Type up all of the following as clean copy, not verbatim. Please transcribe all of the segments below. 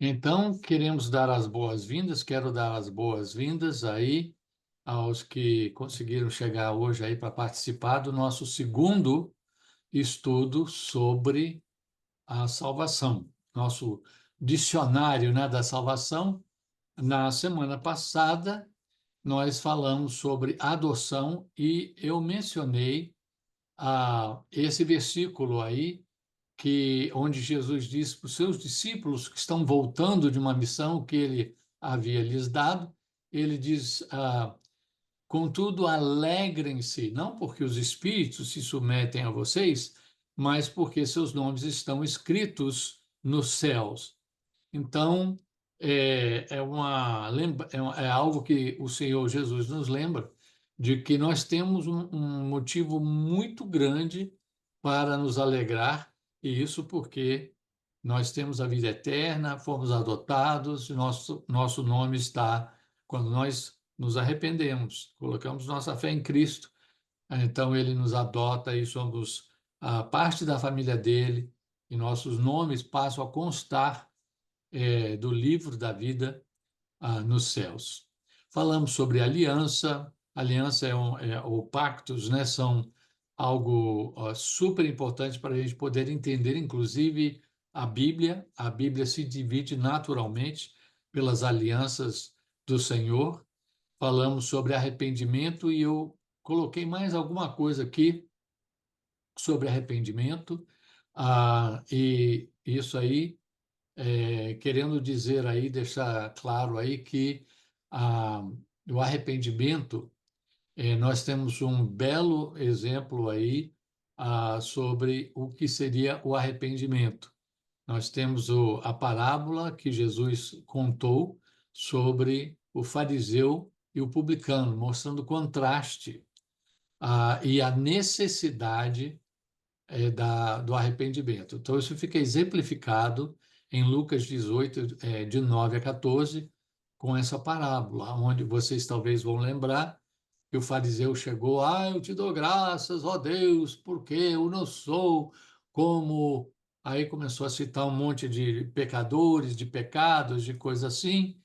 Então, queremos dar as boas-vindas, quero dar as boas-vindas aí aos que conseguiram chegar hoje aí para participar do nosso segundo estudo sobre a salvação, nosso dicionário, né, da salvação. Na semana passada, nós falamos sobre adoção e eu mencionei esse versículo aí onde Jesus disse para os seus discípulos que estão voltando de uma missão que ele havia lhes dado, ele diz: contudo, alegrem-se, não porque os espíritos se submetem a vocês, mas porque seus nomes estão escritos nos céus. Então, é algo que o Senhor Jesus nos lembra de que nós temos um motivo muito grande para nos alegrar, e isso porque nós temos a vida eterna, fomos adotados, nosso nome está, quando nós nos arrependemos, colocamos nossa fé em Cristo, então ele nos adota e somos parte da família dele, e nossos nomes passam a constar do livro da vida nos céus. Falamos sobre aliança. Aliança o pactos, né? São algo super importante para a gente poder entender, inclusive, a Bíblia. A Bíblia se divide naturalmente pelas alianças do Senhor. Falamos sobre arrependimento e eu coloquei mais alguma coisa aqui sobre arrependimento. E isso aí querendo dizer aí, deixar claro aí que ah, o arrependimento, nós temos um belo exemplo aí sobre o que seria o arrependimento. Nós temos a parábola que Jesus contou sobre o fariseu e o publicano, mostrando o contraste e a necessidade do arrependimento. Então, isso fica exemplificado em Lucas 18, de 9 a 14, com essa parábola, onde vocês talvez vão lembrar que o fariseu chegou: eu te dou graças, ó Deus, porque eu não sou como. Aí começou a citar um monte de pecadores, de pecados, de coisas assim,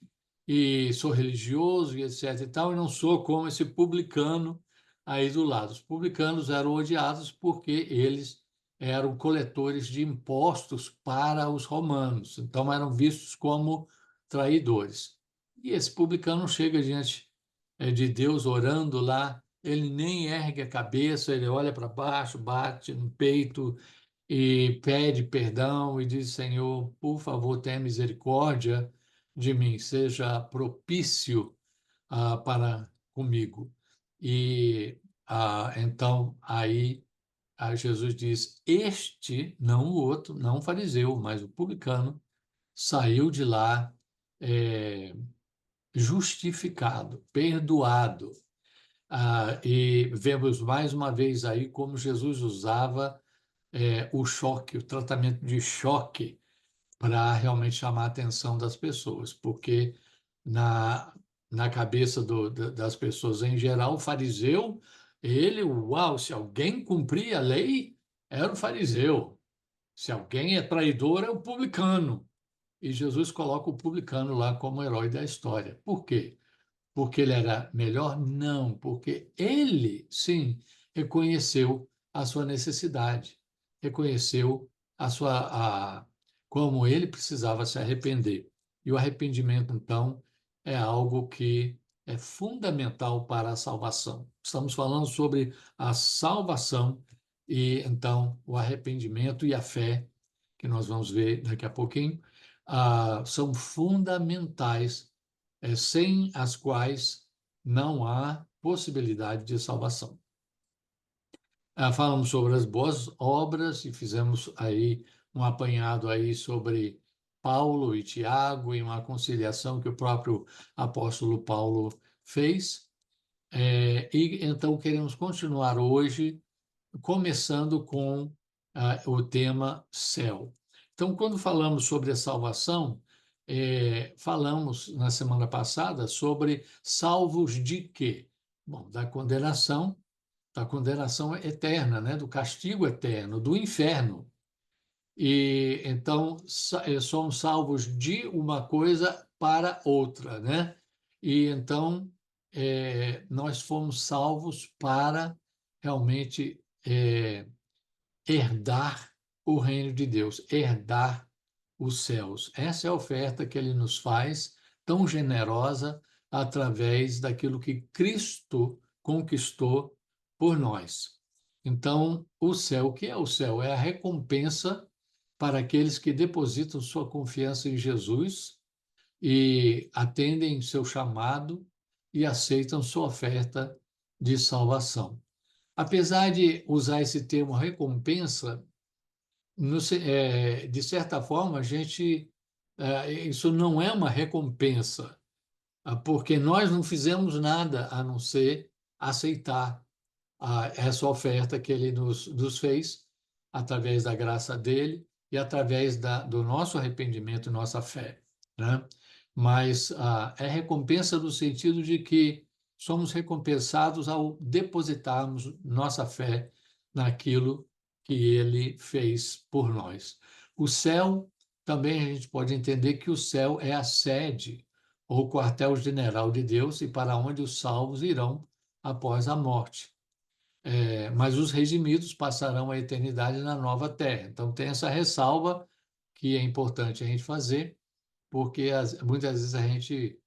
e sou religioso e etc e tal, e não sou como esse publicano aí do lado. Os publicanos eram odiados porque eles eram coletores de impostos para os romanos, então eram vistos como traidores. E esse publicano chega diante de Deus orando lá, ele nem ergue a cabeça, ele olha para baixo, bate no peito e pede perdão e diz: Senhor, por favor, tenha misericórdia de mim, seja propício para comigo. E então aí Jesus diz: este, não o outro, não o fariseu, mas o publicano, saiu de lá justificado, perdoado. E vemos mais uma vez aí como Jesus usava o choque, o tratamento de choque, para realmente chamar a atenção das pessoas, porque na, na cabeça das pessoas em geral, o fariseu, uau, se alguém cumpria a lei, era o fariseu. Se alguém é traidor, é o publicano. E Jesus coloca o publicano lá como herói da história. Por quê? Porque ele era melhor? Não, porque ele, sim, reconheceu a sua necessidade, reconheceu como ele precisava se arrepender. E o arrependimento, então, é algo que é fundamental para a salvação. Estamos falando sobre a salvação e, então, o arrependimento e a fé, que nós vamos ver daqui a pouquinho, são fundamentais, sem as quais não há possibilidade de salvação. Falamos sobre as boas obras e fizemos aí um apanhado aí sobre Paulo e Tiago e uma conciliação que o próprio apóstolo Paulo fez. E então queremos continuar hoje, começando com o tema céu. Então, quando falamos sobre a salvação, falamos na semana passada sobre salvos de quê? Bom, da condenação eterna, né? Do castigo eterno, do inferno. e então somos salvos de uma coisa para outra, né? E então nós fomos salvos para realmente herdar o reino de Deus, herdar os céus. Essa é a oferta que ele nos faz, tão generosa, através daquilo que Cristo conquistou por nós. Então, o céu, o que é o céu? É a recompensa para aqueles que depositam sua confiança em Jesus e atendem seu chamado e aceitam sua oferta de salvação. Apesar de usar esse termo recompensa, de certa forma, a gente, isso não é uma recompensa, porque nós não fizemos nada a não ser aceitar essa oferta que ele nos fez, através da graça dele e através do nosso arrependimento e nossa fé, né? Mas é recompensa no sentido de que somos recompensados ao depositarmos nossa fé naquilo que ele fez por nós. O céu, também a gente pode entender que o céu é a sede ou quartel-general de Deus e para onde os salvos irão após a morte. Mas os redimidos passarão a eternidade na nova terra. Então, tem essa ressalva que é importante a gente fazer, porque muitas vezes a gente,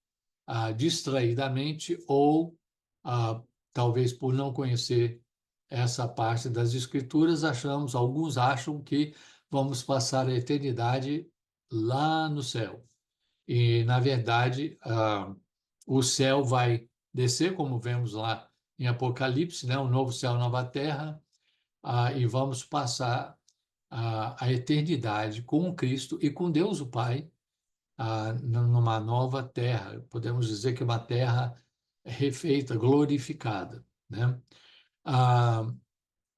distraidamente, ou talvez por não conhecer essa parte das Escrituras, alguns acham que vamos passar a eternidade lá no céu. E, na verdade, o céu vai descer, como vemos lá em Apocalipse, né? Um novo céu, nova terra, e vamos passar a eternidade com Cristo e com Deus o Pai, numa nova terra. Podemos dizer que é uma terra refeita, glorificada, né? Ah,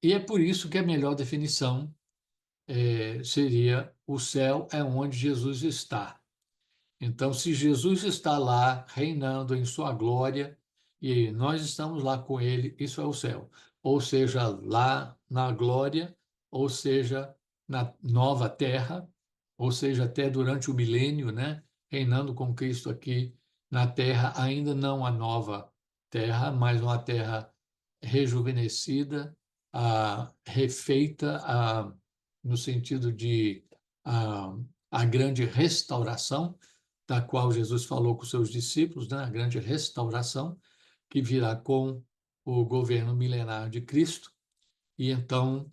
e é por isso que a melhor definição seria: o céu é onde Jesus está. Então, se Jesus está lá reinando em sua glória e nós estamos lá com ele, isso é o céu. Ou seja, lá na glória, ou seja, na nova terra, ou seja, até durante o milênio, né? Reinando com Cristo aqui na terra, ainda não a nova terra, mas uma terra rejuvenescida, refeita, no sentido de a grande restauração, da qual Jesus falou com seus discípulos, né? A grande restauração que virá com o governo milenar de Cristo. E então,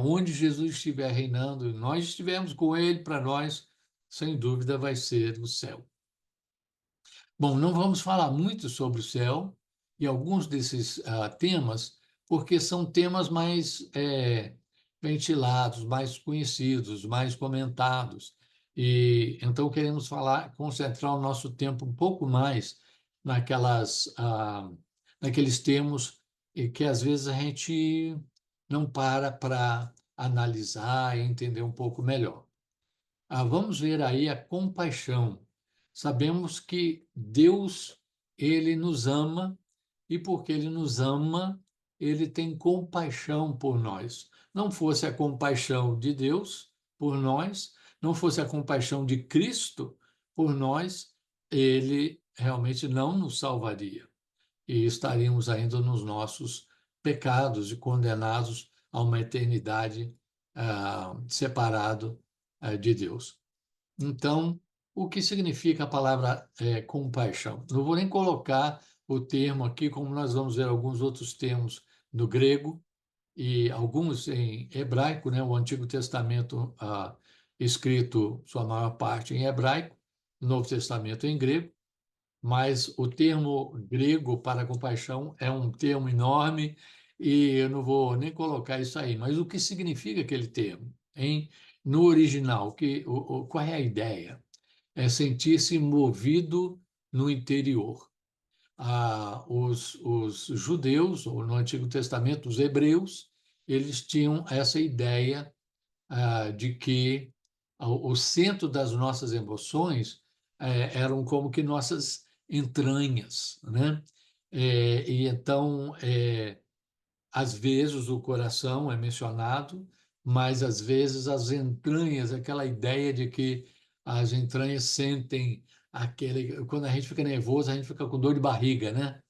onde Jesus estiver reinando, nós estivermos com ele, para nós, sem dúvida, vai ser o céu. Bom, não vamos falar muito sobre o céu e alguns desses temas, porque são temas mais ventilados, mais conhecidos, mais comentados. E então queremos concentrar o nosso tempo um pouco mais naqueles termos que às vezes a gente não para analisar e entender um pouco melhor. Vamos ver aí a compaixão. Sabemos que Deus, ele nos ama, e porque ele nos ama, ele tem compaixão por nós. Não fosse a compaixão de Deus por nós, não fosse a compaixão de Cristo por nós, ele realmente não nos salvaria e estaríamos ainda nos nossos pecados e condenados a uma eternidade separado de Deus. Então, o que significa a palavra compaixão? Não vou nem colocar o termo aqui, como nós vamos ver alguns outros termos no grego e alguns em hebraico, né? O Antigo Testamento escrito, sua maior parte, em hebraico, o Novo Testamento em grego, mas o termo grego para compaixão é um termo enorme e eu não vou nem colocar isso aí. Mas o que significa aquele termo, hein? No original, qual é a ideia? É sentir-se movido no interior. Os judeus, ou no Antigo Testamento, os hebreus, eles tinham essa ideia de que o centro das nossas emoções eram como que nossas entranhas, né? E então, às vezes, o coração é mencionado, mas às vezes as entranhas, aquela ideia de que as entranhas sentem aquele. Quando a gente fica nervoso, a gente fica com dor de barriga, né?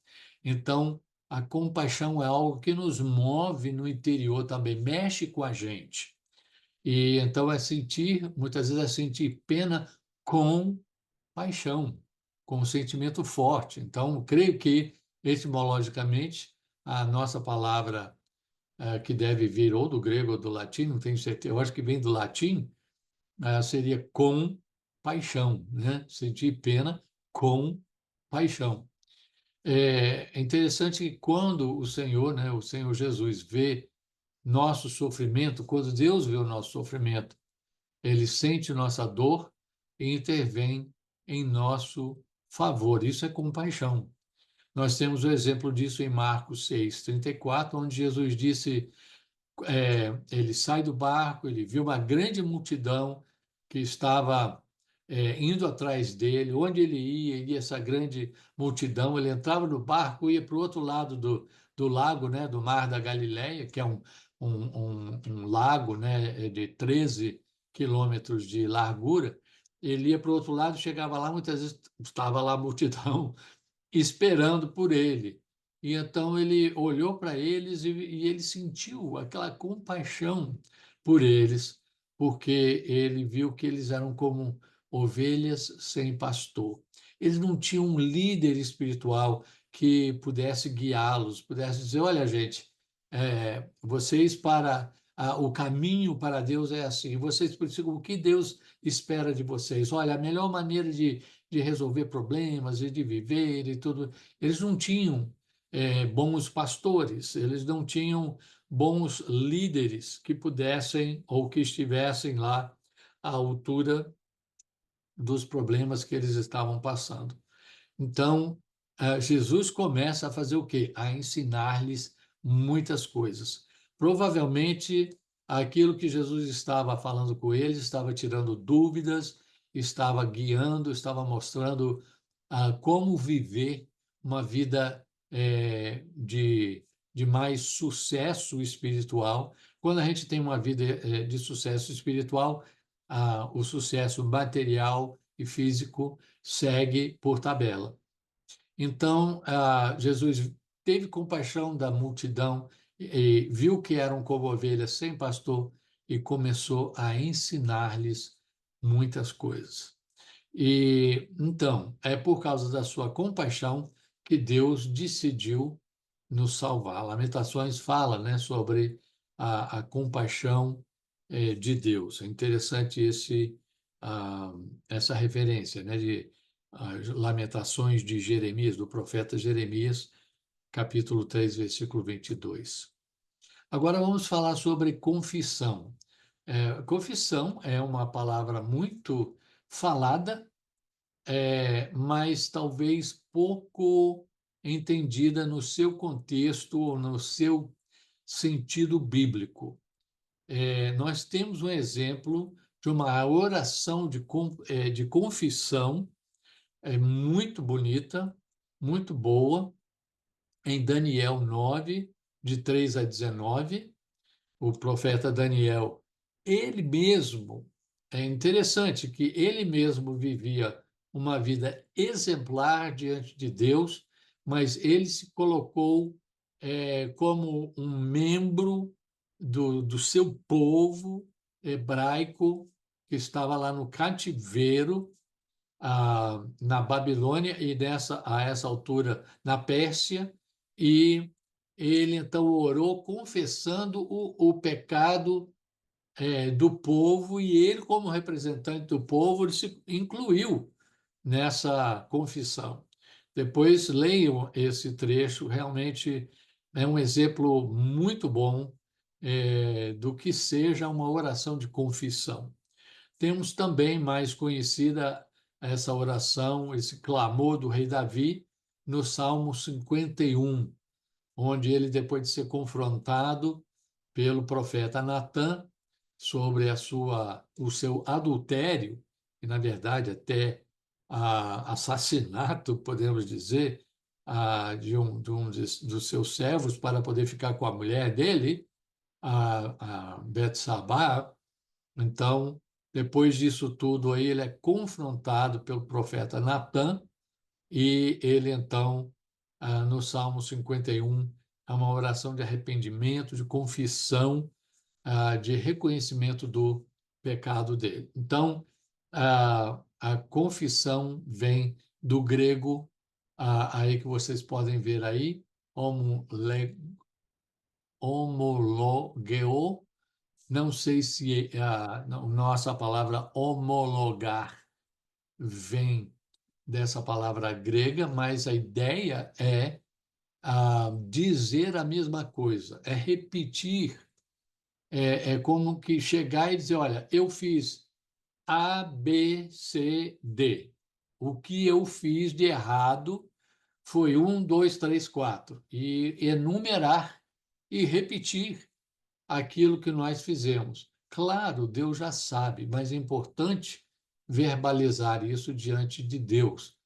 Então, a compaixão é algo que nos move no interior também, mexe com a gente. E então é sentir, muitas vezes é sentir pena com paixão, com um sentimento forte. Então, creio que, etimologicamente, a nossa palavra que deve vir ou do grego ou do latim, não tenho certeza, eu acho que vem do latim, seria com paixão, né? Sentir pena com paixão. É interessante que quando o Senhor, né, o Senhor Jesus vê nosso sofrimento, quando Deus vê o nosso sofrimento, ele sente nossa dor e intervém em nosso favor. Isso é compaixão. Nós temos o exemplo disso em Marcos 6:34, onde Jesus disse, ele sai do barco, ele viu uma grande multidão que estava indo atrás dele. Onde ele ia essa grande multidão. Ele entrava no barco, ia para o outro lado do lago, né, do Mar da Galileia, que é um lago, né, de 13 quilômetros de largura. Ele ia para o outro lado, chegava lá, muitas vezes estava lá a multidão esperando por ele. E então ele olhou para eles e ele sentiu aquela compaixão por eles, porque ele viu que eles eram como ovelhas sem pastor. Eles não tinham um líder espiritual que pudesse guiá-los, pudesse dizer: olha, gente, vocês o caminho para Deus é assim, vocês precisam, o que Deus espera de vocês? Olha, a melhor maneira de resolver problemas e de viver e tudo. Eles não tinham bons pastores, eles não tinham bons líderes que pudessem ou que estivessem lá à altura dos problemas que eles estavam passando. Então, Jesus começa a fazer o quê? A ensinar-lhes muitas coisas. Provavelmente, aquilo que Jesus estava falando com eles, estava tirando dúvidas, estava guiando, estava mostrando como viver uma vida de mais sucesso espiritual. Quando a gente tem uma vida de sucesso espiritual, o sucesso material e físico segue por tabela. Então, Jesus teve compaixão da multidão e viu que eram como ovelhas sem pastor e começou a ensinar-lhes muitas coisas. E então, é por causa da sua compaixão que Deus decidiu nos salvar. Lamentações fala, né, sobre a compaixão de Deus. É interessante essa referência, né, de Lamentações de Jeremias, do profeta Jeremias, capítulo 3, versículo 22. Agora vamos falar sobre confissão. Confissão é uma palavra muito falada, mas talvez pouco entendida no seu contexto ou no seu sentido bíblico. Nós temos um exemplo de uma oração de confissão muito bonita, muito boa, em Daniel 9, de 3 a 19. O profeta Daniel, ele mesmo, é interessante que ele mesmo vivia uma vida exemplar diante de Deus, mas ele se colocou como um membro do seu povo hebraico que estava lá no cativeiro na Babilônia e a essa altura na Pérsia, e ele então orou confessando o pecado do povo, e ele, como representante do povo, ele se incluiu nessa confissão. Depois leiam esse trecho, realmente é um exemplo muito bom do que seja uma oração de confissão. Temos também mais conhecida essa oração, esse clamor do rei Davi, no Salmo 51, onde ele, depois de ser confrontado pelo profeta Natã sobre o seu adultério, e na verdade até assassinato, podemos dizer, dos seus servos para poder ficar com a mulher dele, a Betsabá. Então, depois disso tudo aí, ele é confrontado pelo profeta Natã, e ele então, no Salmo 51, é uma oração de arrependimento, de confissão, de reconhecimento do pecado dele. Então, a confissão vem do grego, aí que vocês podem ver aí, homologeo. Não sei se a nossa palavra homologar vem dessa palavra grega, mas a ideia é dizer a mesma coisa, é repetir, é como que chegar e dizer, olha, eu fiz A, B, C, D. O que eu fiz de errado foi um, dois, três, quatro. E enumerar e repetir aquilo que nós fizemos. Claro, Deus já sabe, mas é importante verbalizar isso diante de Deus.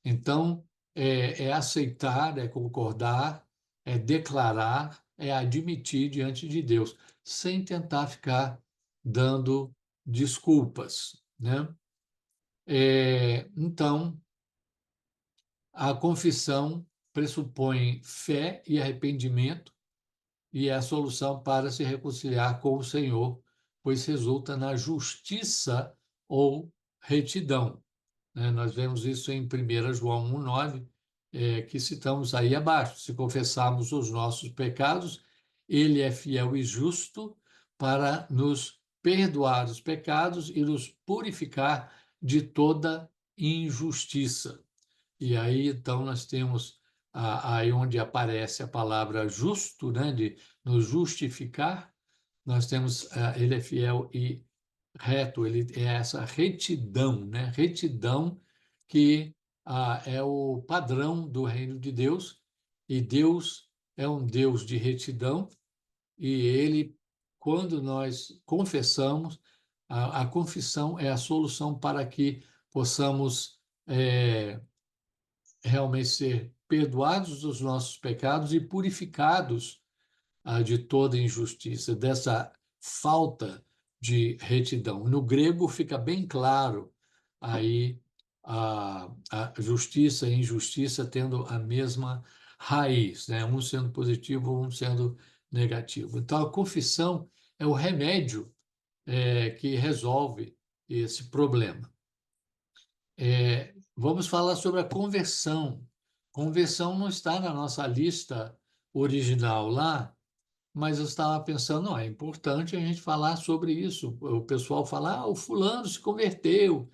Então, é aceitar, é concordar, é declarar, é admitir diante de Deus, sem tentar ficar dando desculpas, né? Então, a confissão pressupõe fé e arrependimento, e é a solução para se reconciliar com o Senhor, pois resulta na justiça ou retidão, né? Nós vemos isso em 1 João 1,9, que citamos aí abaixo. Se confessarmos os nossos pecados, ele é fiel e justo para nos perdoar os pecados e nos purificar de toda injustiça. E aí, então, nós temos aí onde aparece a palavra justo, né, de nos justificar, nós temos, ele é fiel e reto, ele é essa retidão, né? Retidão que é o padrão do reino de Deus, e Deus é um Deus de retidão, e ele, quando nós confessamos, a confissão é a solução para que possamos realmente ser perdoados dos nossos pecados e purificados de toda injustiça, dessa falta de retidão. No grego fica bem claro aí a justiça e injustiça tendo a mesma raiz, né? Um sendo positivo, um sendo negativo. Então, a confissão é o remédio que resolve esse problema. Vamos falar sobre a conversão. Conversão não está na nossa lista original lá, mas eu estava pensando, não, é importante a gente falar sobre isso. O pessoal fala, o fulano se converteu.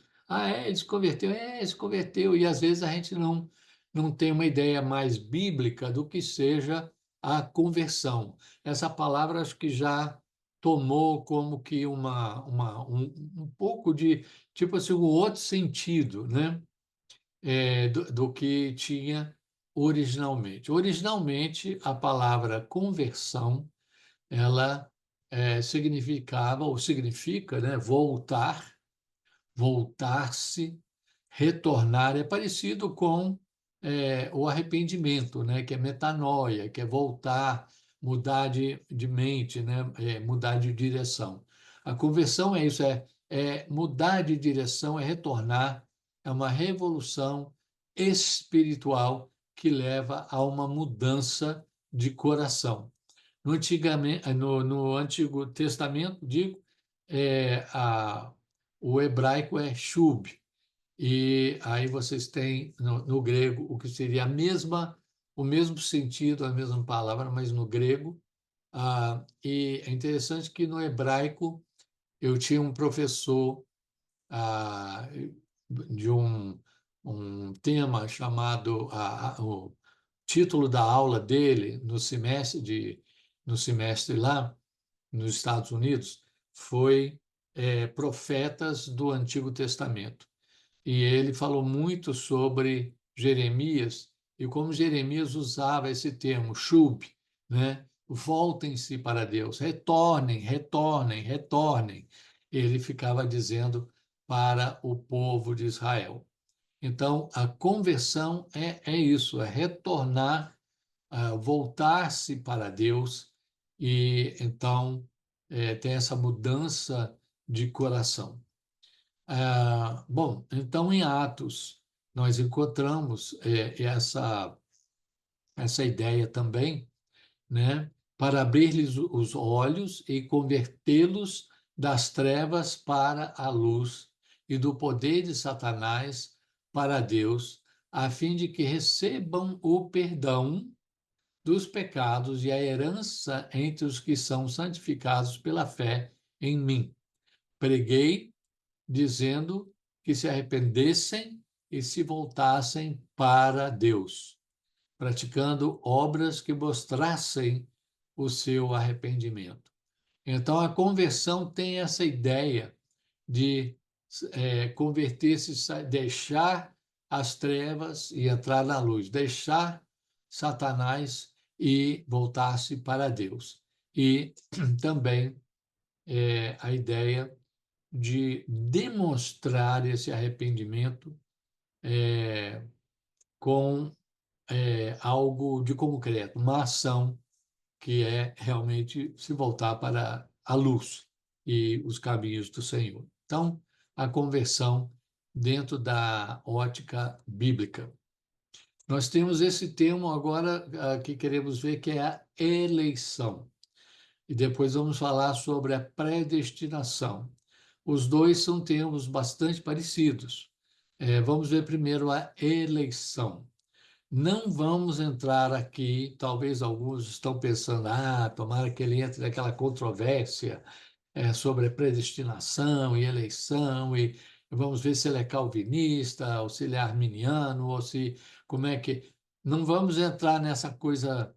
Ele se converteu? Se converteu. E às vezes a gente não tem uma ideia mais bíblica do que seja a conversão. Essa palavra acho que já tomou como que um pouco de, tipo assim, um outro sentido, né? Do que tinha originalmente. Originalmente, a palavra conversão ela significava ou significa, né, voltar, voltar-se, retornar. É parecido com o arrependimento, né, que é metanoia, que é voltar, mudar de mente, né, mudar de direção. A conversão é isso, é mudar de direção, é retornar, é uma revolução espiritual que leva a uma mudança de coração. No Antigo Testamento, digo, o hebraico é shub, e aí vocês têm no grego o que seria o mesmo sentido, a mesma palavra, mas no grego. E é interessante que no hebraico eu tinha um professor de um tema chamado, o título da aula dele no semestre lá nos Estados Unidos foi Profetas do Antigo Testamento. E ele falou muito sobre Jeremias e como Jeremias usava esse termo, shub, né? Voltem-se para Deus, retornem, retornem, retornem. Ele ficava dizendo para o povo de Israel. Então, a conversão é isso, é retornar, voltar-se para Deus e então tem essa mudança de coração. Bom, então em Atos nós encontramos essa ideia também, né, para abrir-lhes os olhos e convertê-los das trevas para a luz e do poder de Satanás para Deus, a fim de que recebam o perdão dos pecados e a herança entre os que são santificados pela fé em mim. Preguei dizendo que se arrependessem e se voltassem para Deus, praticando obras que mostrassem o seu arrependimento. Então, a conversão tem essa ideia de converter-se, deixar as trevas e entrar na luz, deixar Satanás e voltar-se para Deus. E também a ideia de demonstrar esse arrependimento com algo de concreto, uma ação que é realmente se voltar para a luz e os caminhos do Senhor. Então, a conversão dentro da ótica bíblica. Nós temos esse termo agora que queremos ver, que é a eleição. E depois vamos falar sobre a predestinação. Os dois são termos bastante parecidos. Vamos ver primeiro a eleição. Não vamos entrar aqui, talvez alguns estão pensando, tomara que ele entre naquela controvérsia sobre a predestinação e eleição, e vamos ver se ele é calvinista, ou se ele é arminiano, ou se, como é que... Não vamos entrar nessa coisa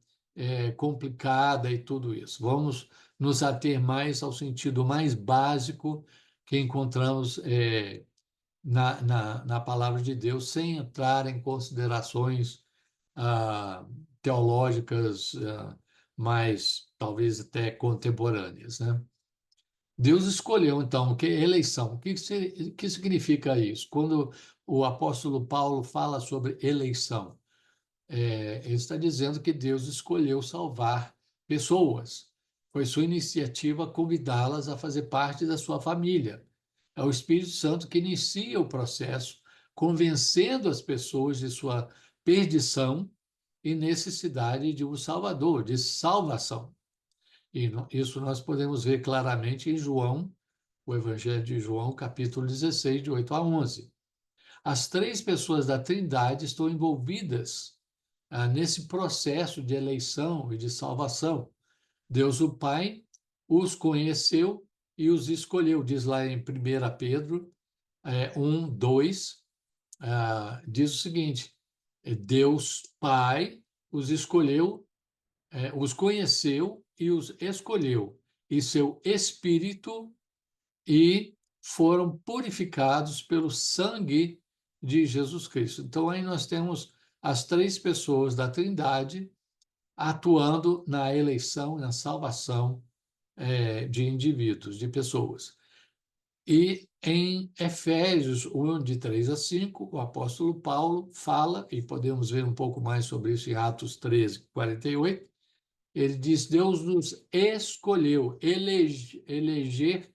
complicada e tudo isso. Vamos nos ater mais ao sentido mais básico que encontramos na palavra de Deus, sem entrar em considerações teológicas mais, talvez até contemporâneas, né? Deus escolheu, então, o que é eleição? Que significa isso? Quando o apóstolo Paulo fala sobre eleição, ele está dizendo que Deus escolheu salvar pessoas. Foi sua iniciativa convidá-las a fazer parte da sua família. É o Espírito Santo que inicia o processo, convencendo as pessoas de sua perdição e necessidade de um Salvador, de salvação. E isso nós podemos ver claramente em João, o Evangelho de João, capítulo 16, de 8 a 11. As três pessoas da Trindade estão envolvidas nesse processo de eleição e de salvação. Deus, o Pai, os conheceu e os escolheu, diz lá em 1 Pedro 1, 2, diz o seguinte: Deus Pai os escolheu, os conheceu e os escolheu, e seu Espírito, e foram purificados pelo sangue de Jesus Cristo. Então, aí nós temos as três pessoas da Trindade atuando na eleição, na salvação de indivíduos, de pessoas. E em Efésios 1, de 3 a 5, o apóstolo Paulo fala, e podemos ver um pouco mais sobre isso em Atos 13, 48, ele diz: Deus nos escolheu, eleger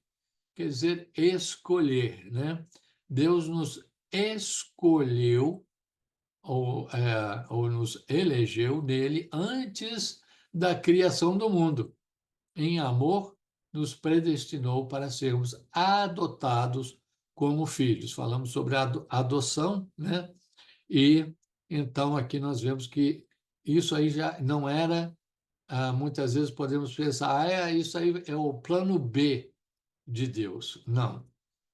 quer dizer escolher, né? Deus nos escolheu ou nos elegeu nele antes da criação do mundo. Em amor, nos predestinou para sermos adotados como filhos. Falamos sobre a adoção, né? E então aqui nós vemos que isso aí já não era, muitas vezes podemos pensar, isso aí é o plano B de Deus. Não,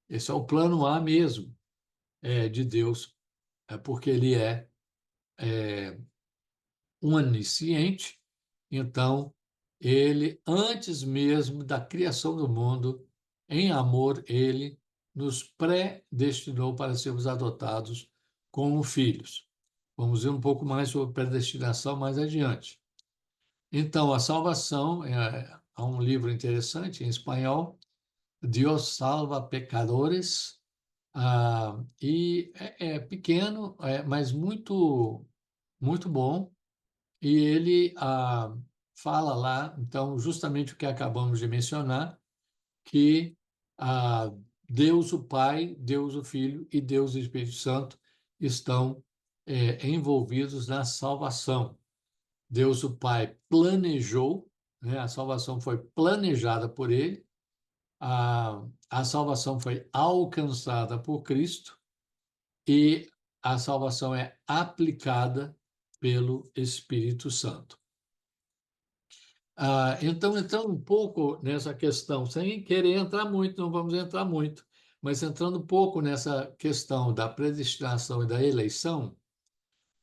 esse é o plano A mesmo de Deus, porque ele é onisciente. Então, ele, antes mesmo da criação do mundo, em amor, ele nos predestinou para sermos adotados como filhos. Vamos ver um pouco mais sobre predestinação mais adiante. Então, a salvação, há um livro interessante em espanhol, Dios salva pecadores, e é pequeno, mas muito, muito bom. E ele fala lá, então, justamente o que acabamos de mencionar, que Deus o Pai, Deus o Filho e Deus o Espírito Santo estão envolvidos na salvação. Deus o Pai planejou, né? A salvação foi planejada por ele, a salvação foi alcançada por Cristo e a salvação é aplicada pelo Espírito Santo. Então, entrando um pouco nessa questão, sem querer entrar muito, não vamos entrar muito, mas entrando um pouco nessa questão da predestinação e da eleição,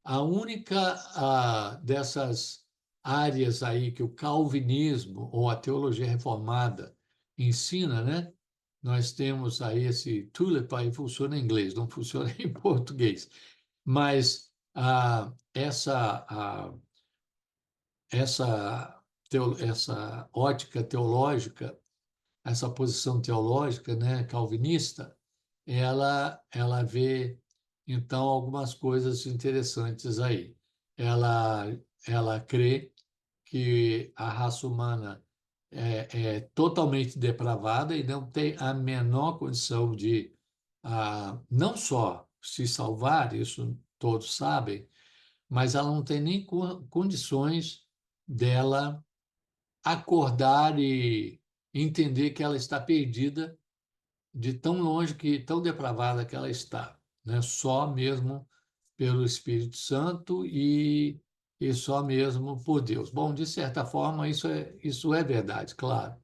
a única dessas áreas aí que o calvinismo ou a teologia reformada ensina, né? Nós temos aí esse tulip, aí funciona em inglês, não funciona em português, mas essa ótica teológica, essa posição teológica, né, calvinista, ela vê então algumas coisas interessantes aí. Ela ela crê que a raça humana é totalmente depravada e não tem a menor condição de não só se salvar, isso todos sabem, mas ela não tem nem condições dela acordar e entender que ela está perdida de tão longe que tão depravada que ela está, né? Só mesmo pelo Espírito Santo e só mesmo por Deus. Bom, de certa forma isso é verdade, claro.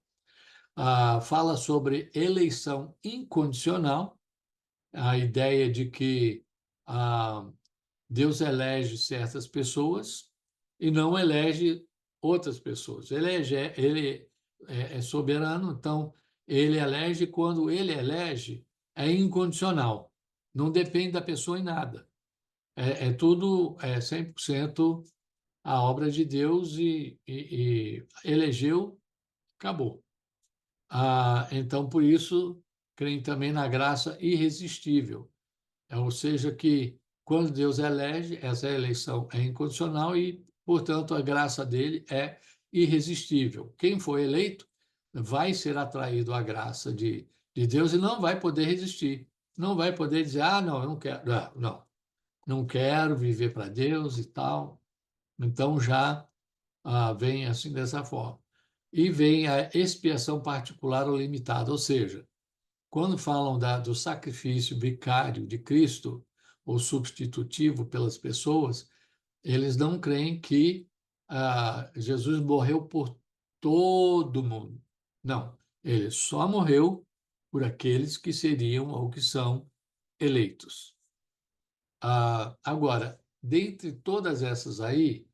Fala sobre eleição incondicional, a ideia de que ah, Deus elege certas pessoas e não elege outras pessoas. Ele é soberano, então ele elege quando ele elege é incondicional. Não depende da pessoa em nada. Tudo 100% a obra de Deus e elegeu, acabou. Então, por isso, creem também na graça irresistível. Ou seja, que quando Deus elege, essa eleição é incondicional e, portanto, a graça dele é irresistível. Quem for eleito vai ser atraído à graça de Deus e não vai poder resistir. Não vai poder dizer, não, eu não quero, não quero viver para Deus e tal. Então já vem assim dessa forma. E vem a expiação particular ou limitada, ou seja, quando falam do sacrifício vicário de Cristo, ou substitutivo pelas pessoas, eles não creem que Jesus morreu por todo mundo. Não, ele só morreu por aqueles que seriam ou que são eleitos. Agora, dentre todas essas aí,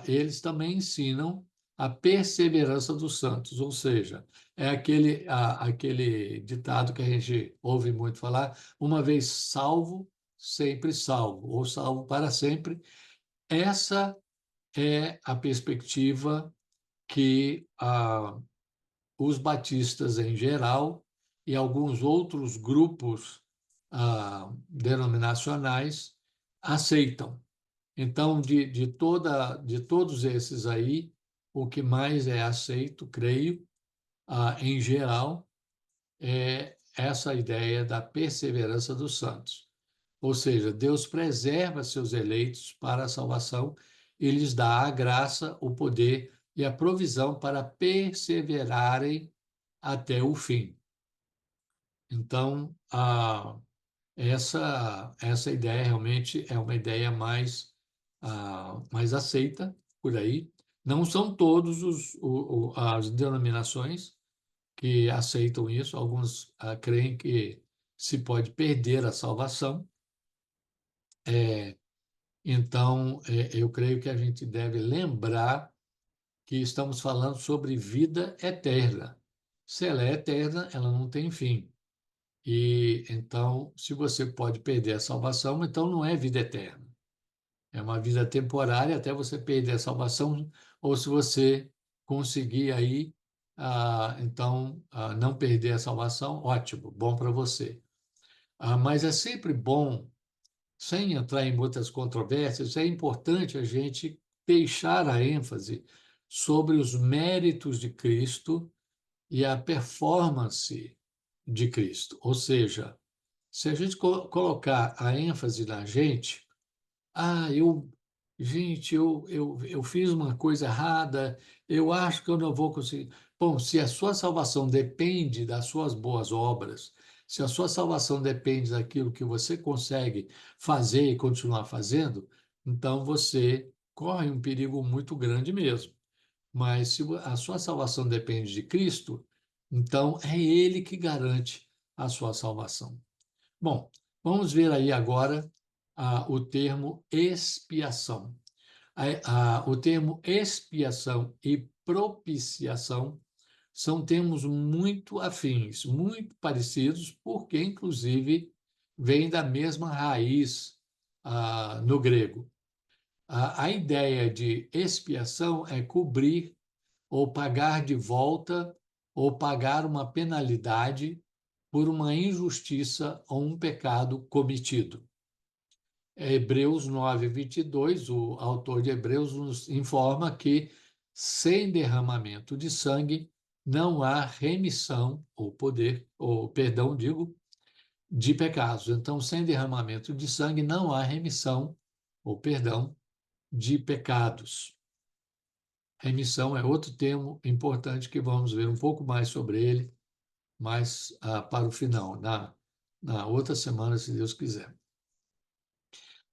eles também ensinam a perseverança dos santos, ou seja, é aquele ditado que a gente ouve muito falar: uma vez salvo, sempre salvo, ou salvo para sempre. Essa é a perspectiva que os batistas em geral e alguns outros grupos denominacionais aceitam. Então, de todos esses aí, o que mais é aceito, creio, em geral, é essa ideia da perseverança dos santos. Ou seja, Deus preserva seus eleitos para a salvação e lhes dá a graça, o poder e a provisão para perseverarem até o fim. Então, essa ideia realmente é uma ideia mais aceita por aí. Não são todos as denominações que aceitam isso. Alguns creem que se pode perder a salvação. Então, eu creio que a gente deve lembrar que estamos falando sobre vida eterna. Se ela é eterna, ela não tem fim. E então, se você pode perder a salvação, então não é vida eterna. É uma vida temporária até você perder a salvação, ou se você conseguir aí, então, não perder a salvação, ótimo, bom para você. Mas é sempre bom, sem entrar em muitas controvérsias, é importante a gente deixar a ênfase sobre os méritos de Cristo e a performance de Cristo. Ou seja, se a gente colocar a ênfase na gente, ah, eu fiz uma coisa errada, eu acho que eu não vou conseguir. Bom, se a sua salvação depende das suas boas obras, se a sua salvação depende daquilo que você consegue fazer e continuar fazendo, então você corre um perigo muito grande mesmo. Mas se a sua salvação depende de Cristo, então é Ele que garante a sua salvação. Bom, vamos ver aí agora o termo expiação. O termo expiação e propiciação são termos muito afins, muito parecidos, porque, inclusive, vêm da mesma raiz no grego. A ideia de expiação é cobrir ou pagar de volta ou pagar uma penalidade por uma injustiça ou um pecado cometido. Hebreus 9, 22, o autor de Hebreus nos informa que sem derramamento de sangue não há remissão ou poder, ou perdão, digo, de pecados. Então, sem derramamento de sangue não há remissão ou perdão de pecados. Remissão é outro termo importante que vamos ver um pouco mais sobre ele, mais para o final, na outra semana, se Deus quiser.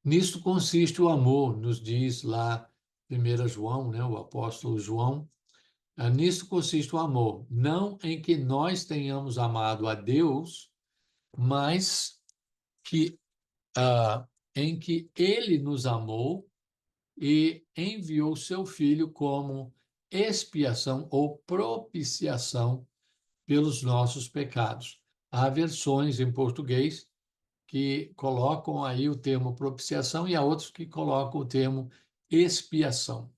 Nisto consiste o amor, nos diz lá 1 João, né, o apóstolo João. Nisto consiste o amor, não em que nós tenhamos amado a Deus, mas que, em que Ele nos amou e enviou seu Filho como expiação ou propiciação pelos nossos pecados. Há versões em português que colocam aí o termo propiciação e há outros que colocam o termo expiação,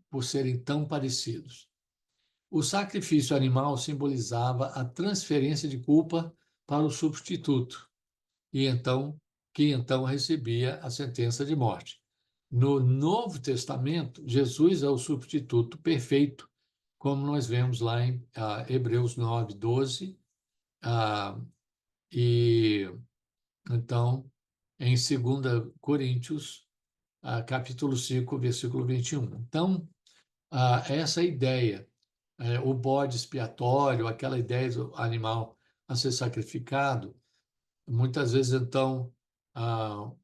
por serem tão parecidos. O sacrifício animal simbolizava a transferência de culpa para o substituto, que então recebia a sentença de morte. No Novo Testamento, Jesus é o substituto perfeito, como nós vemos lá em Hebreus 9, 12, e então em 2 Coríntios, capítulo 5, versículo 21. Então, essa ideia, o bode expiatório, aquela ideia do animal a ser sacrificado, muitas vezes, então,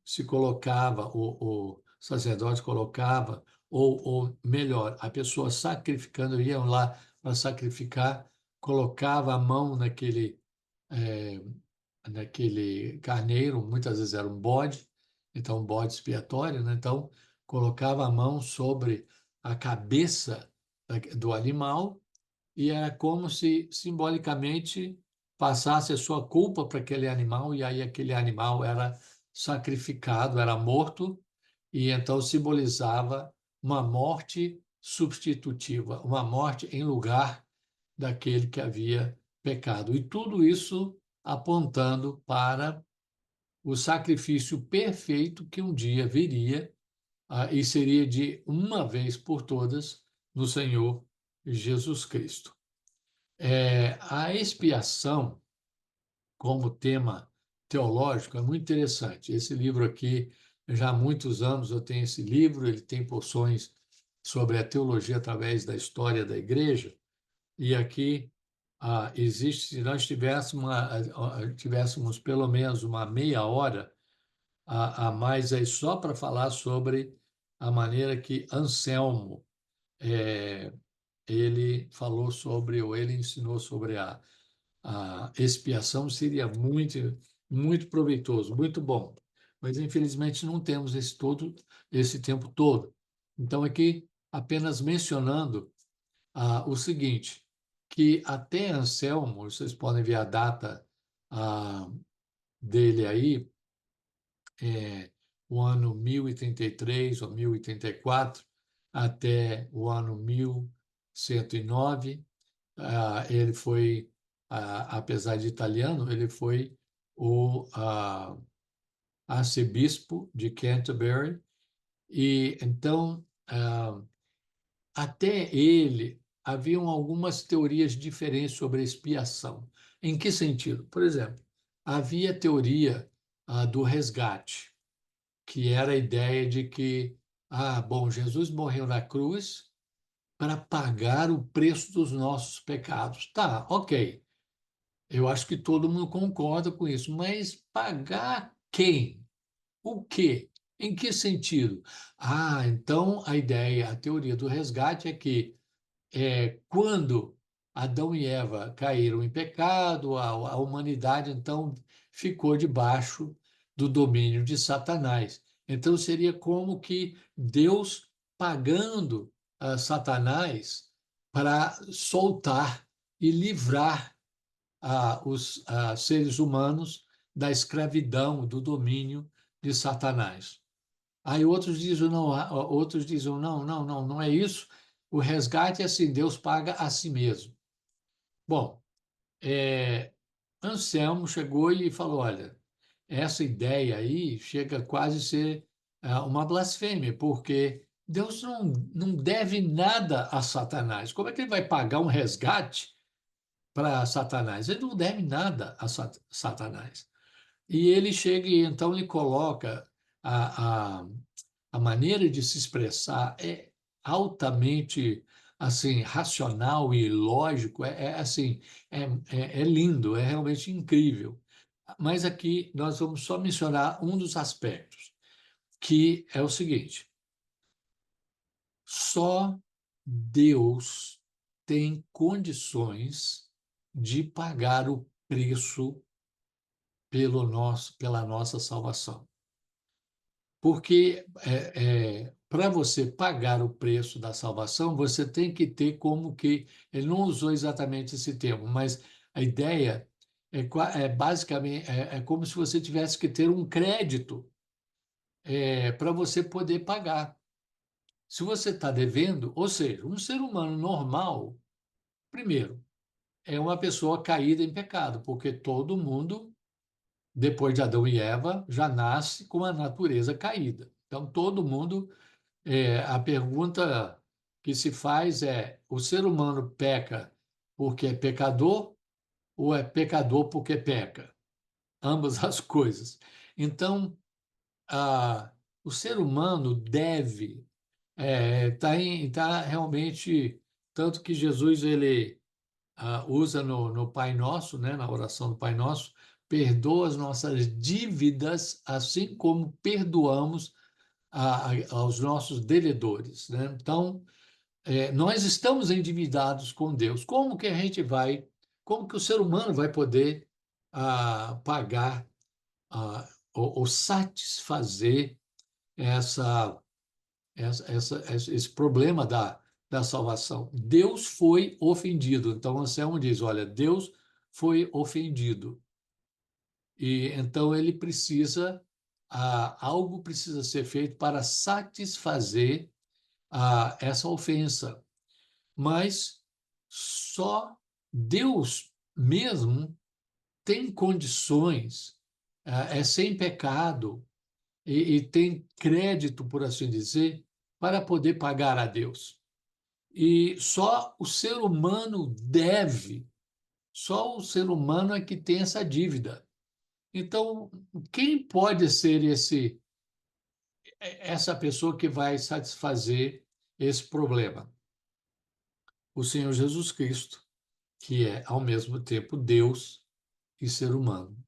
se colocava, o sacerdote colocava, ou melhor, a pessoa sacrificando, iam lá para sacrificar, colocava a mão naquele carneiro, muitas vezes era um bode, então um bode expiatório, né? Então colocava a mão sobre a cabeça do animal e era como se simbolicamente passasse a sua culpa para aquele animal e aí aquele animal era sacrificado, era morto e então simbolizava uma morte substitutiva, uma morte em lugar daquele que havia pecado. E tudo isso apontando para o sacrifício perfeito que um dia viria e seria de uma vez por todas no Senhor Jesus Cristo. A expiação, como tema teológico, é muito interessante. Esse livro aqui, já há muitos anos eu tenho esse livro, ele tem porções sobre a teologia através da história da igreja, e aqui existe, se nós tivéssemos pelo menos uma meia hora a mais aí só para falar sobre a maneira que Anselmo ele falou sobre, ou ele ensinou sobre a expiação, seria muito, muito proveitoso, muito bom. Mas, infelizmente, não temos esse tempo todo. Então, aqui, apenas mencionando o seguinte, que até Anselmo, vocês podem ver a data dele aí, o ano 1033 ou 1034, até o ano 1109. Ele foi, apesar de italiano, ele foi o arcebispo de Canterbury. E então, até ele, haviam algumas teorias diferentes sobre a expiação. Em que sentido? Por exemplo, havia a teoria do resgate, que era a ideia de que, bom, Jesus morreu na cruz para pagar o preço dos nossos pecados. Tá, ok. Eu acho que todo mundo concorda com isso, mas pagar quem? O quê? Em que sentido? Então a ideia, a teoria do resgate é que quando Adão e Eva caíram em pecado, a humanidade então ficou debaixo do domínio de Satanás. Então seria como que Deus pagando Satanás para soltar e livrar os seres humanos da escravidão, do domínio de Satanás. Aí outros dizem não, não, não, não é isso. O resgate é assim, Deus paga a si mesmo. Bom, Anselmo chegou e falou, olha, essa ideia aí chega quase a ser uma blasfêmia, porque Deus não deve nada a Satanás. Como é que ele vai pagar um resgate para Satanás? Ele não deve nada a Satanás. E ele chega e então lhe coloca a, a maneira de se expressar é altamente assim racional e lógico, assim é lindo, é realmente incrível. Mas aqui nós vamos só mencionar um dos aspectos, que é o seguinte: só Deus tem condições de pagar o preço pela nossa salvação. Porque para você pagar o preço da salvação, você tem que ter como que. Ele não usou exatamente esse termo, mas a ideia basicamente é como se você tivesse que ter um crédito para você poder pagar. Se você está devendo, ou seja, um ser humano normal, primeiro, é uma pessoa caída em pecado, porque todo mundo, depois de Adão e Eva, já nasce com a natureza caída. Então, todo mundo. A pergunta que se faz é: o ser humano peca porque é pecador ou é pecador porque peca? Ambas as coisas. Então, o ser humano deve tá realmente, tanto que Jesus ele usa no Pai Nosso, né, na oração do Pai Nosso, perdoa as nossas dívidas, assim como perdoamos aos nossos devedores, né? Então, nós estamos endividados com Deus. Como que o ser humano vai poder pagar ou satisfazer essa, esse problema da salvação? Deus foi ofendido. Então, Anselmo diz, olha, Deus foi ofendido. E então ele precisa, algo precisa ser feito para satisfazer essa ofensa. Mas só Deus mesmo tem condições, sem pecado, e tem crédito, por assim dizer, para poder pagar a Deus. E só o ser humano deve, só o ser humano é que tem essa dívida. Então, quem pode ser essa pessoa que vai satisfazer esse problema? O Senhor Jesus Cristo, que é, ao mesmo tempo, Deus e ser humano.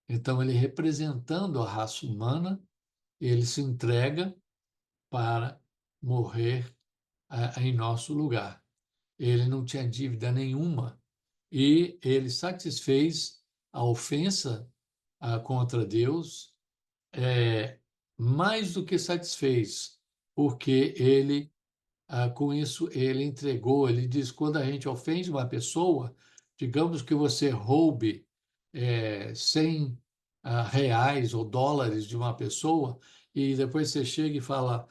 Então, ele representando a raça humana, ele se entrega para morrer em nosso lugar. Ele não tinha dívida nenhuma e ele satisfez a ofensa contra Deus, mais do que satisfez, porque ele com isso, ele entregou, ele diz, quando a gente ofende uma pessoa, digamos que você roube 100 reais ou dólares de uma pessoa, e depois você chega e fala,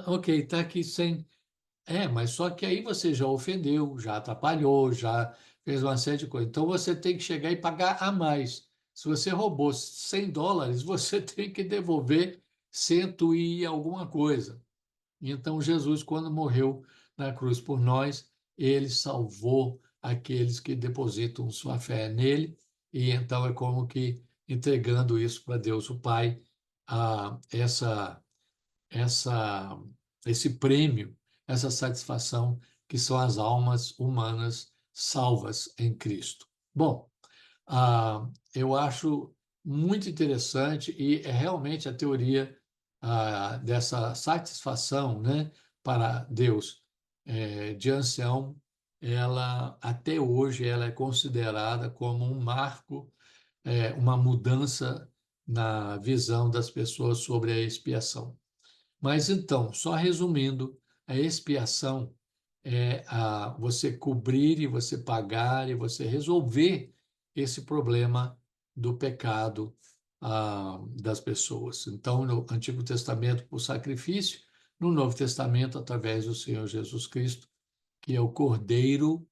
ok, está aqui 100. Mas só que aí você já ofendeu, já atrapalhou, já fez uma série de coisas. Então você tem que chegar e pagar a mais. Se você roubou 100 dólares, você tem que devolver cento e alguma coisa. Então, Jesus, quando morreu na cruz por nós, ele salvou aqueles que depositam sua fé nele, e então é como que entregando isso para Deus o Pai, a essa esse prêmio, essa satisfação que são as almas humanas salvas em Cristo. Bom, eu acho muito interessante e é realmente a teoria dessa satisfação, né, para Deus de ancião, ela até hoje ela é considerada como um marco, uma mudança na visão das pessoas sobre a expiação. Mas então, só resumindo, a expiação é você cobrir e você pagar e você resolver esse problema do pecado das pessoas. Então, no Antigo Testamento, por sacrifício, no Novo Testamento, através do Senhor Jesus Cristo, que é o Cordeiro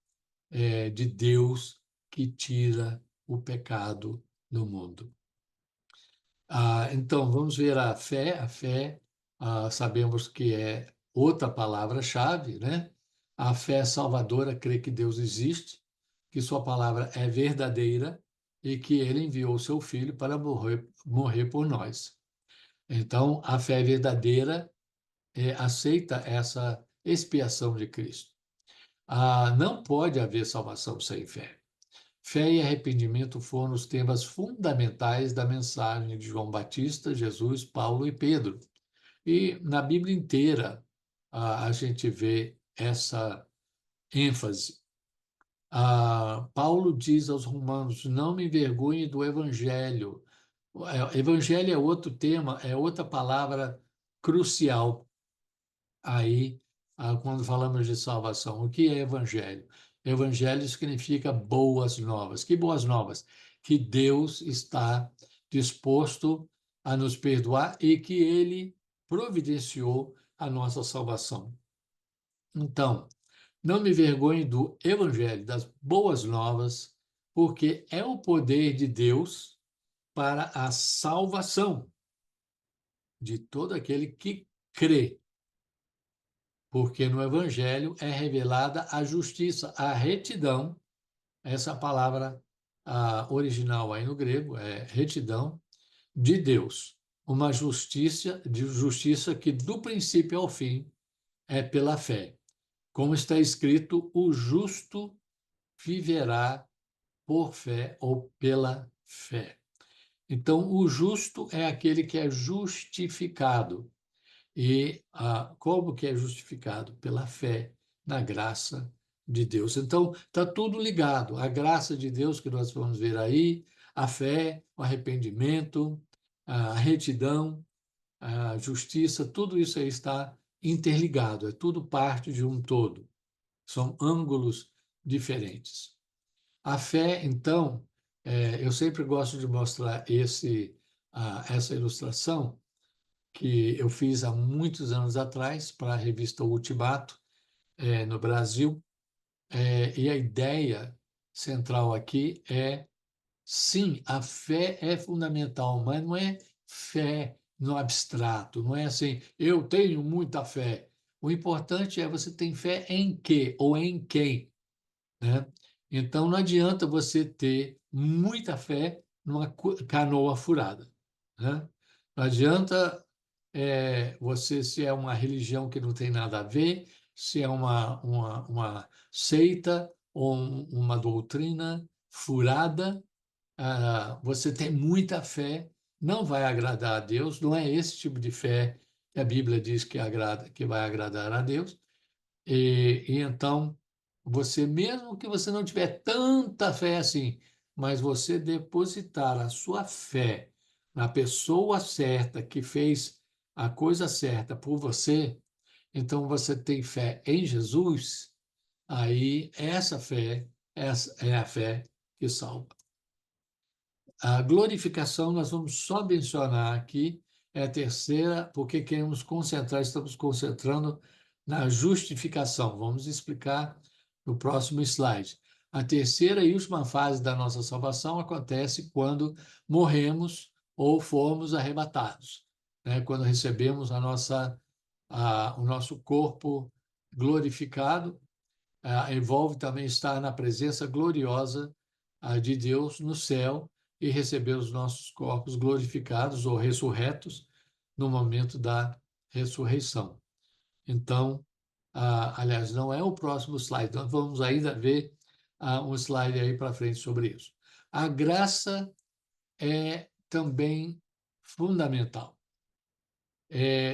de Deus que tira o pecado do mundo. Então, vamos ver a fé. A fé, sabemos que é outra palavra-chave, né? A fé salvadora crê que Deus existe, que sua palavra é verdadeira e que ele enviou o seu filho para morrer por nós. Então, a fé verdadeira aceita essa expiação de Cristo. Não pode haver salvação sem fé. Fé e arrependimento foram os temas fundamentais da mensagem de João Batista, Jesus, Paulo e Pedro. E na Bíblia inteira a gente vê essa ênfase. Paulo diz aos romanos: não me envergonhe do evangelho. Evangelho é outro tema, é outra palavra crucial aí, quando falamos de salvação. O que é evangelho? Evangelho significa boas novas. Que boas novas? Que Deus está disposto a nos perdoar e que ele providenciou a nossa salvação. Então, não me vergonhe do evangelho, das boas novas, porque é o poder de Deus para a salvação de todo aquele que crê, porque no Evangelho é revelada a justiça, a retidão, essa palavra original aí no grego é retidão de Deus, uma justiça que do princípio ao fim é pela fé. Como está escrito, o justo viverá por fé ou pela fé. Então, o justo é aquele que é justificado. E como que é justificado? Pela fé na graça de Deus. Então, está tudo ligado. A graça de Deus que nós vamos ver aí, a fé, o arrependimento, a retidão, a justiça, tudo isso aí está interligado, é tudo parte de um todo. São ângulos diferentes. A fé, então, eu sempre gosto de mostrar essa ilustração que eu fiz há muitos anos atrás para a revista Ultimato, no Brasil. E a ideia central aqui é, sim, a fé é fundamental, mas não é fé no abstrato, não é assim, eu tenho muita fé. O importante é você ter fé em quê ou em quem, né? Então, não adianta você ter muita fé numa canoa furada, né? Não adianta você, se é uma religião que não tem nada a ver, se é uma seita ou uma doutrina furada, você tem muita fé, não vai agradar a Deus, não é esse tipo de fé que a Bíblia diz que vai agradar a Deus. E então, você, mesmo que você não tiver tanta fé assim, mas você depositar a sua fé na pessoa certa que fez a coisa certa por você, então você tem fé em Jesus, aí essa é a fé que salva. A glorificação, nós vamos só mencionar aqui, é a terceira, porque queremos concentrar, estamos concentrando na justificação. Vamos explicar no próximo slide. A terceira e última fase da nossa salvação acontece quando morremos ou formos arrebatados, né? Quando recebemos a nossa o nosso corpo glorificado, envolve também estar na presença gloriosa de Deus no céu e receber os nossos corpos glorificados ou ressurretos no momento da ressurreição. Então, aliás, não é o próximo slide, nós vamos ainda ver um slide aí para frente sobre isso. A graça é também fundamental.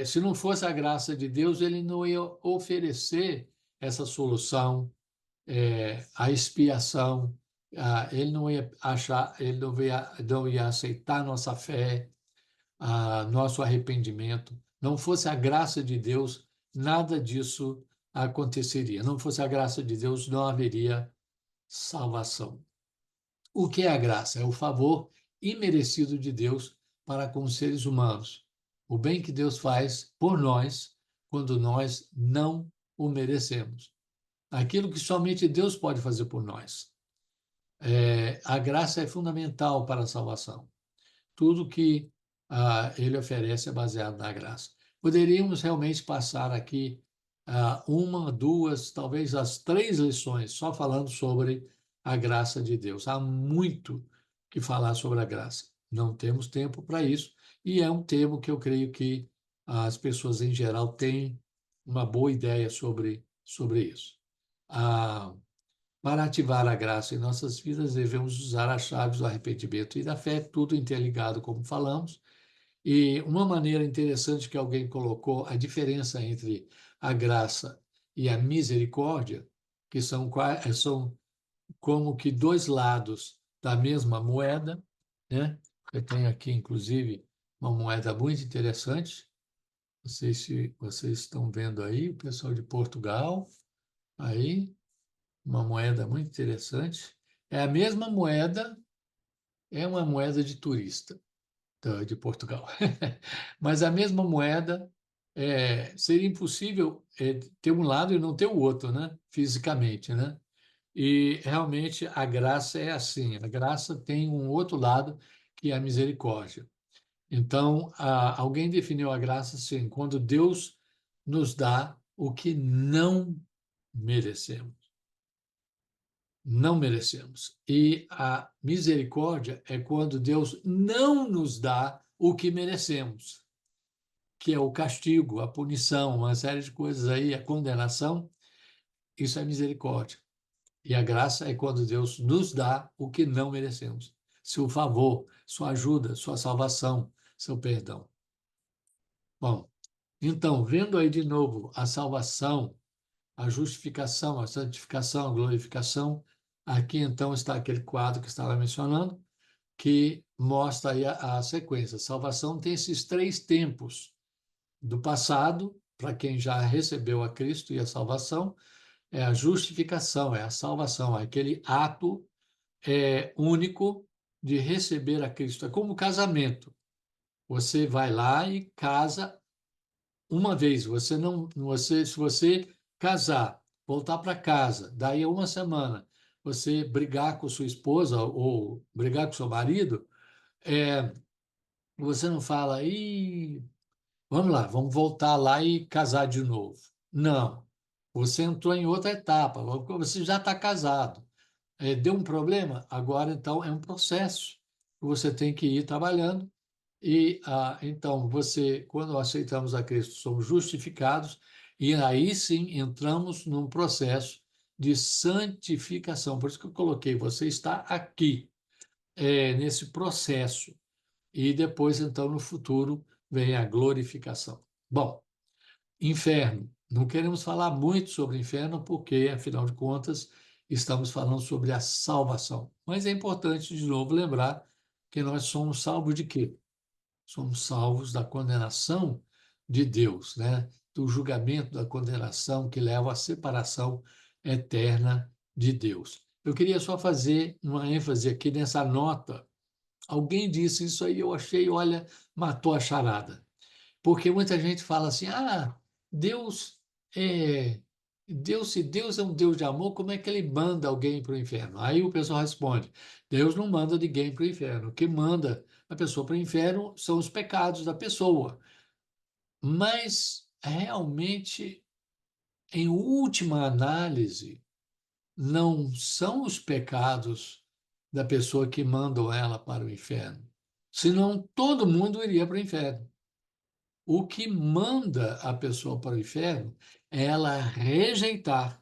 Se não fosse a graça de Deus, ele não ia oferecer essa solução, a expiação, ele não ia achar, ele não ia aceitar nossa fé, nosso arrependimento. Não fosse a graça de Deus, nada disso aconteceria. Não fosse a graça de Deus, não haveria salvação. O que é a graça? É o favor imerecido de Deus para com os seres humanos. O bem que Deus faz por nós quando nós não o merecemos. Aquilo que somente Deus pode fazer por nós. A graça é fundamental para a salvação. Tudo que ele oferece é baseado na graça. Poderíamos realmente passar aqui uma, duas, talvez as 3 lições só falando sobre a graça de Deus. Há muito que falar sobre a graça. Não temos tempo para isso e é um termo que eu creio que as pessoas em geral têm uma boa ideia sobre isso. Para ativar a graça em nossas vidas, devemos usar as chaves do arrependimento e da fé, tudo interligado, como falamos. E uma maneira interessante que alguém colocou a diferença entre a graça e a misericórdia, que são como que 2 lados da mesma moeda, né? Eu tenho aqui, inclusive, uma moeda muito interessante. Não sei se vocês estão vendo aí, o pessoal de Portugal, aí, uma moeda muito interessante. É a mesma moeda, é uma moeda de turista de Portugal. Mas a mesma moeda, seria impossível ter um lado e não ter o outro, né? Fisicamente, né? E realmente a graça é assim, a graça tem um outro lado que é a misericórdia. Então, alguém definiu a graça assim, quando Deus nos dá o que não merecemos. Não merecemos. E a misericórdia é quando Deus não nos dá o que merecemos, que é o castigo, a punição, uma série de coisas aí, a condenação. Isso é misericórdia. E a graça é quando Deus nos dá o que não merecemos. Seu favor, sua ajuda, sua salvação, seu perdão. Bom, então, vendo aí de novo a salvação, a justificação, a santificação, a glorificação, aqui então está aquele quadro que estava mencionando, que mostra aí a sequência. A salvação tem esses 3 tempos: do passado, para quem já recebeu a Cristo e a salvação, é a justificação, é a salvação, é aquele ato único de receber a Cristo. É como casamento. Você vai lá e casa uma vez. Se você casar, voltar para casa, daí a uma semana, você brigar com sua esposa ou brigar com seu marido, você não fala, vamos lá, vamos voltar lá e casar de novo. Não. Você entrou em outra etapa, você já está casado. Deu um problema? Agora, então, é um processo que você tem que ir trabalhando. E, então, quando aceitamos a Cristo, somos justificados, e aí sim entramos num processo de santificação. Por isso que eu coloquei, você está aqui, nesse processo. E depois, então, no futuro, vem a glorificação. Bom, inferno. Não queremos falar muito sobre inferno, porque, afinal de contas, estamos falando sobre a salvação. Mas é importante, de novo, lembrar que nós somos salvos de quê? Somos salvos da condenação de Deus, né? Do julgamento, da condenação que leva à separação eterna de Deus. Eu queria só fazer uma ênfase aqui nessa nota. Alguém disse isso aí, eu achei, olha, matou a charada. Porque muita gente fala assim: Deus é. Se Deus é um Deus de amor, como é que ele manda alguém para o inferno? Aí o pessoal responde: Deus não manda ninguém para o inferno. O que manda a pessoa para o inferno são os pecados da pessoa. Mas realmente, em última análise, não são os pecados da pessoa que mandam ela para o inferno. Senão todo mundo iria para o inferno. O que manda a pessoa para o inferno é ela rejeitar,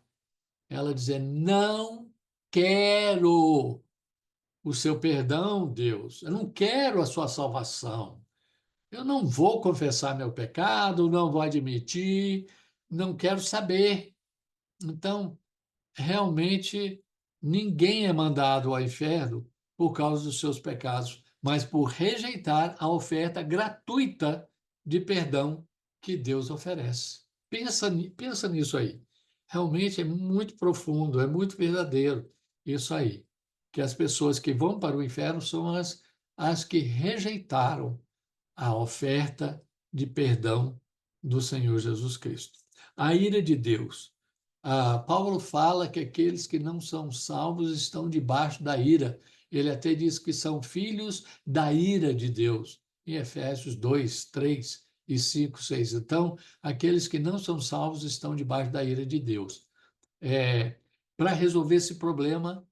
ela dizer: não quero o seu perdão, Deus, eu não quero a sua salvação, eu não vou confessar meu pecado, não vou admitir, não quero saber. Então, realmente ninguém é mandado ao inferno por causa dos seus pecados, mas por rejeitar a oferta gratuita de perdão que Deus oferece. Pensa nisso aí. Realmente é muito profundo, é muito verdadeiro isso aí. Que as pessoas que vão para o inferno são as que rejeitaram a oferta de perdão do Senhor Jesus Cristo. A ira de Deus. Paulo fala que aqueles que não são salvos estão debaixo da ira. Ele até diz que são filhos da ira de Deus, em Efésios 2, 3 e 5, 6. Então, aqueles que não são salvos estão debaixo da ira de Deus. Para resolver esse problema,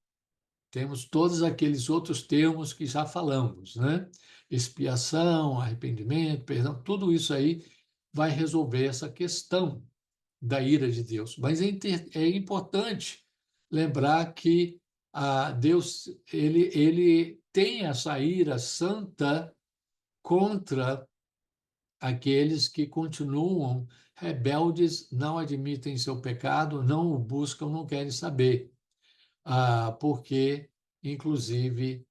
temos todos aqueles outros termos que já falamos, né? Expiação, arrependimento, perdão, tudo isso aí vai resolver essa questão da ira de Deus. Mas é importante lembrar que Deus ele tem essa ira santa contra aqueles que continuam rebeldes, não admitem seu pecado, não o buscam, não querem saber. Porque, inclusive,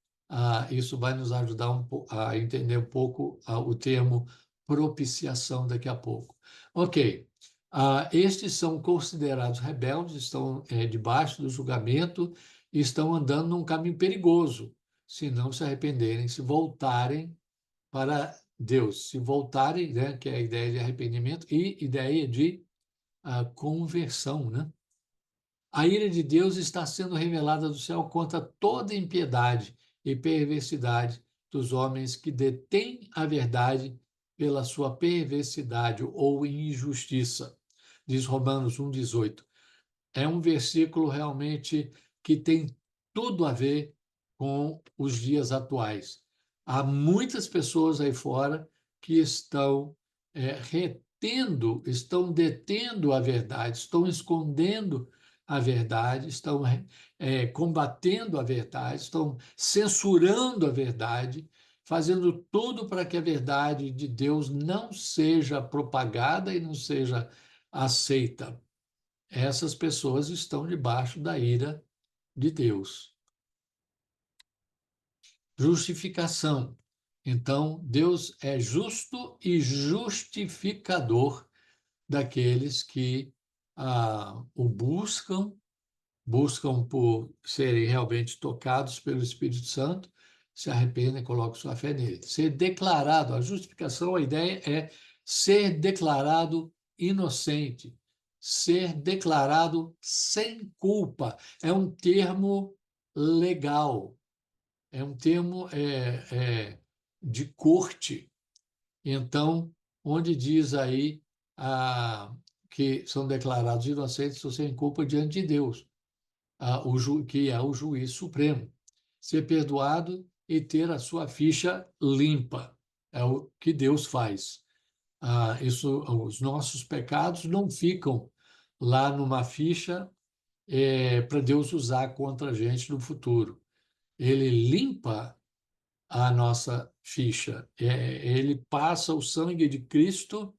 isso vai nos ajudar a entender um pouco o termo propiciação daqui a pouco. Ok, estes são considerados rebeldes, estão debaixo do julgamento e estão andando num caminho perigoso, se não se arrependerem, se voltarem para Deus, se voltarem, né, que é a ideia de arrependimento e ideia de conversão, né? A ira de Deus está sendo revelada do céu contra toda impiedade e perversidade dos homens que detêm a verdade pela sua perversidade ou injustiça. Diz Romanos 1,18. É um versículo realmente que tem tudo a ver com os dias atuais. Há muitas pessoas aí fora que estão retendo, estão detendo a verdade, estão escondendo a verdade, estão combatendo a verdade, estão censurando a verdade, fazendo tudo para que a verdade de Deus não seja propagada e não seja aceita. Essas pessoas estão debaixo da ira de Deus. Justificação. Então, Deus é justo e justificador daqueles que o buscam por serem realmente tocados pelo Espírito Santo, se arrependem e colocam sua fé nele. Ser declarado, a justificação, a ideia é ser declarado inocente, ser declarado sem culpa. É um termo legal, é um termo de corte. Então, onde diz aí que são declarados inocentes ou sem culpa diante de Deus, que é o juiz supremo. Ser perdoado e ter a sua ficha limpa. É o que Deus faz. Os nossos pecados não ficam lá numa ficha para Deus usar contra a gente no futuro. Ele limpa a nossa ficha. Ele passa o sangue de Cristo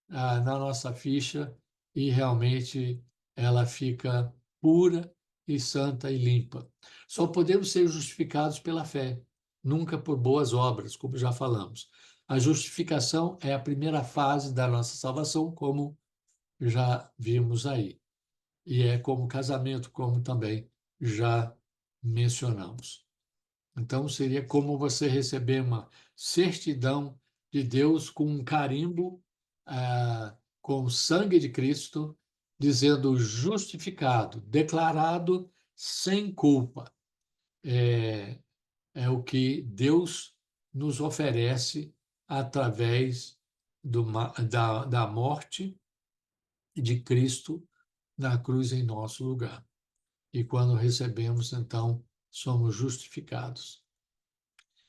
na nossa ficha e realmente ela fica pura e santa e limpa. Só podemos ser justificados pela fé, nunca por boas obras, como já falamos. A justificação é a primeira fase da nossa salvação, como já vimos aí. E é como casamento, como também já mencionamos. Então, seria como você receber uma certidão de Deus com um carimbo, com o sangue de Cristo, dizendo justificado, declarado sem culpa. É o que Deus nos oferece através da morte de Cristo na cruz em nosso lugar. E quando recebemos, então, somos justificados.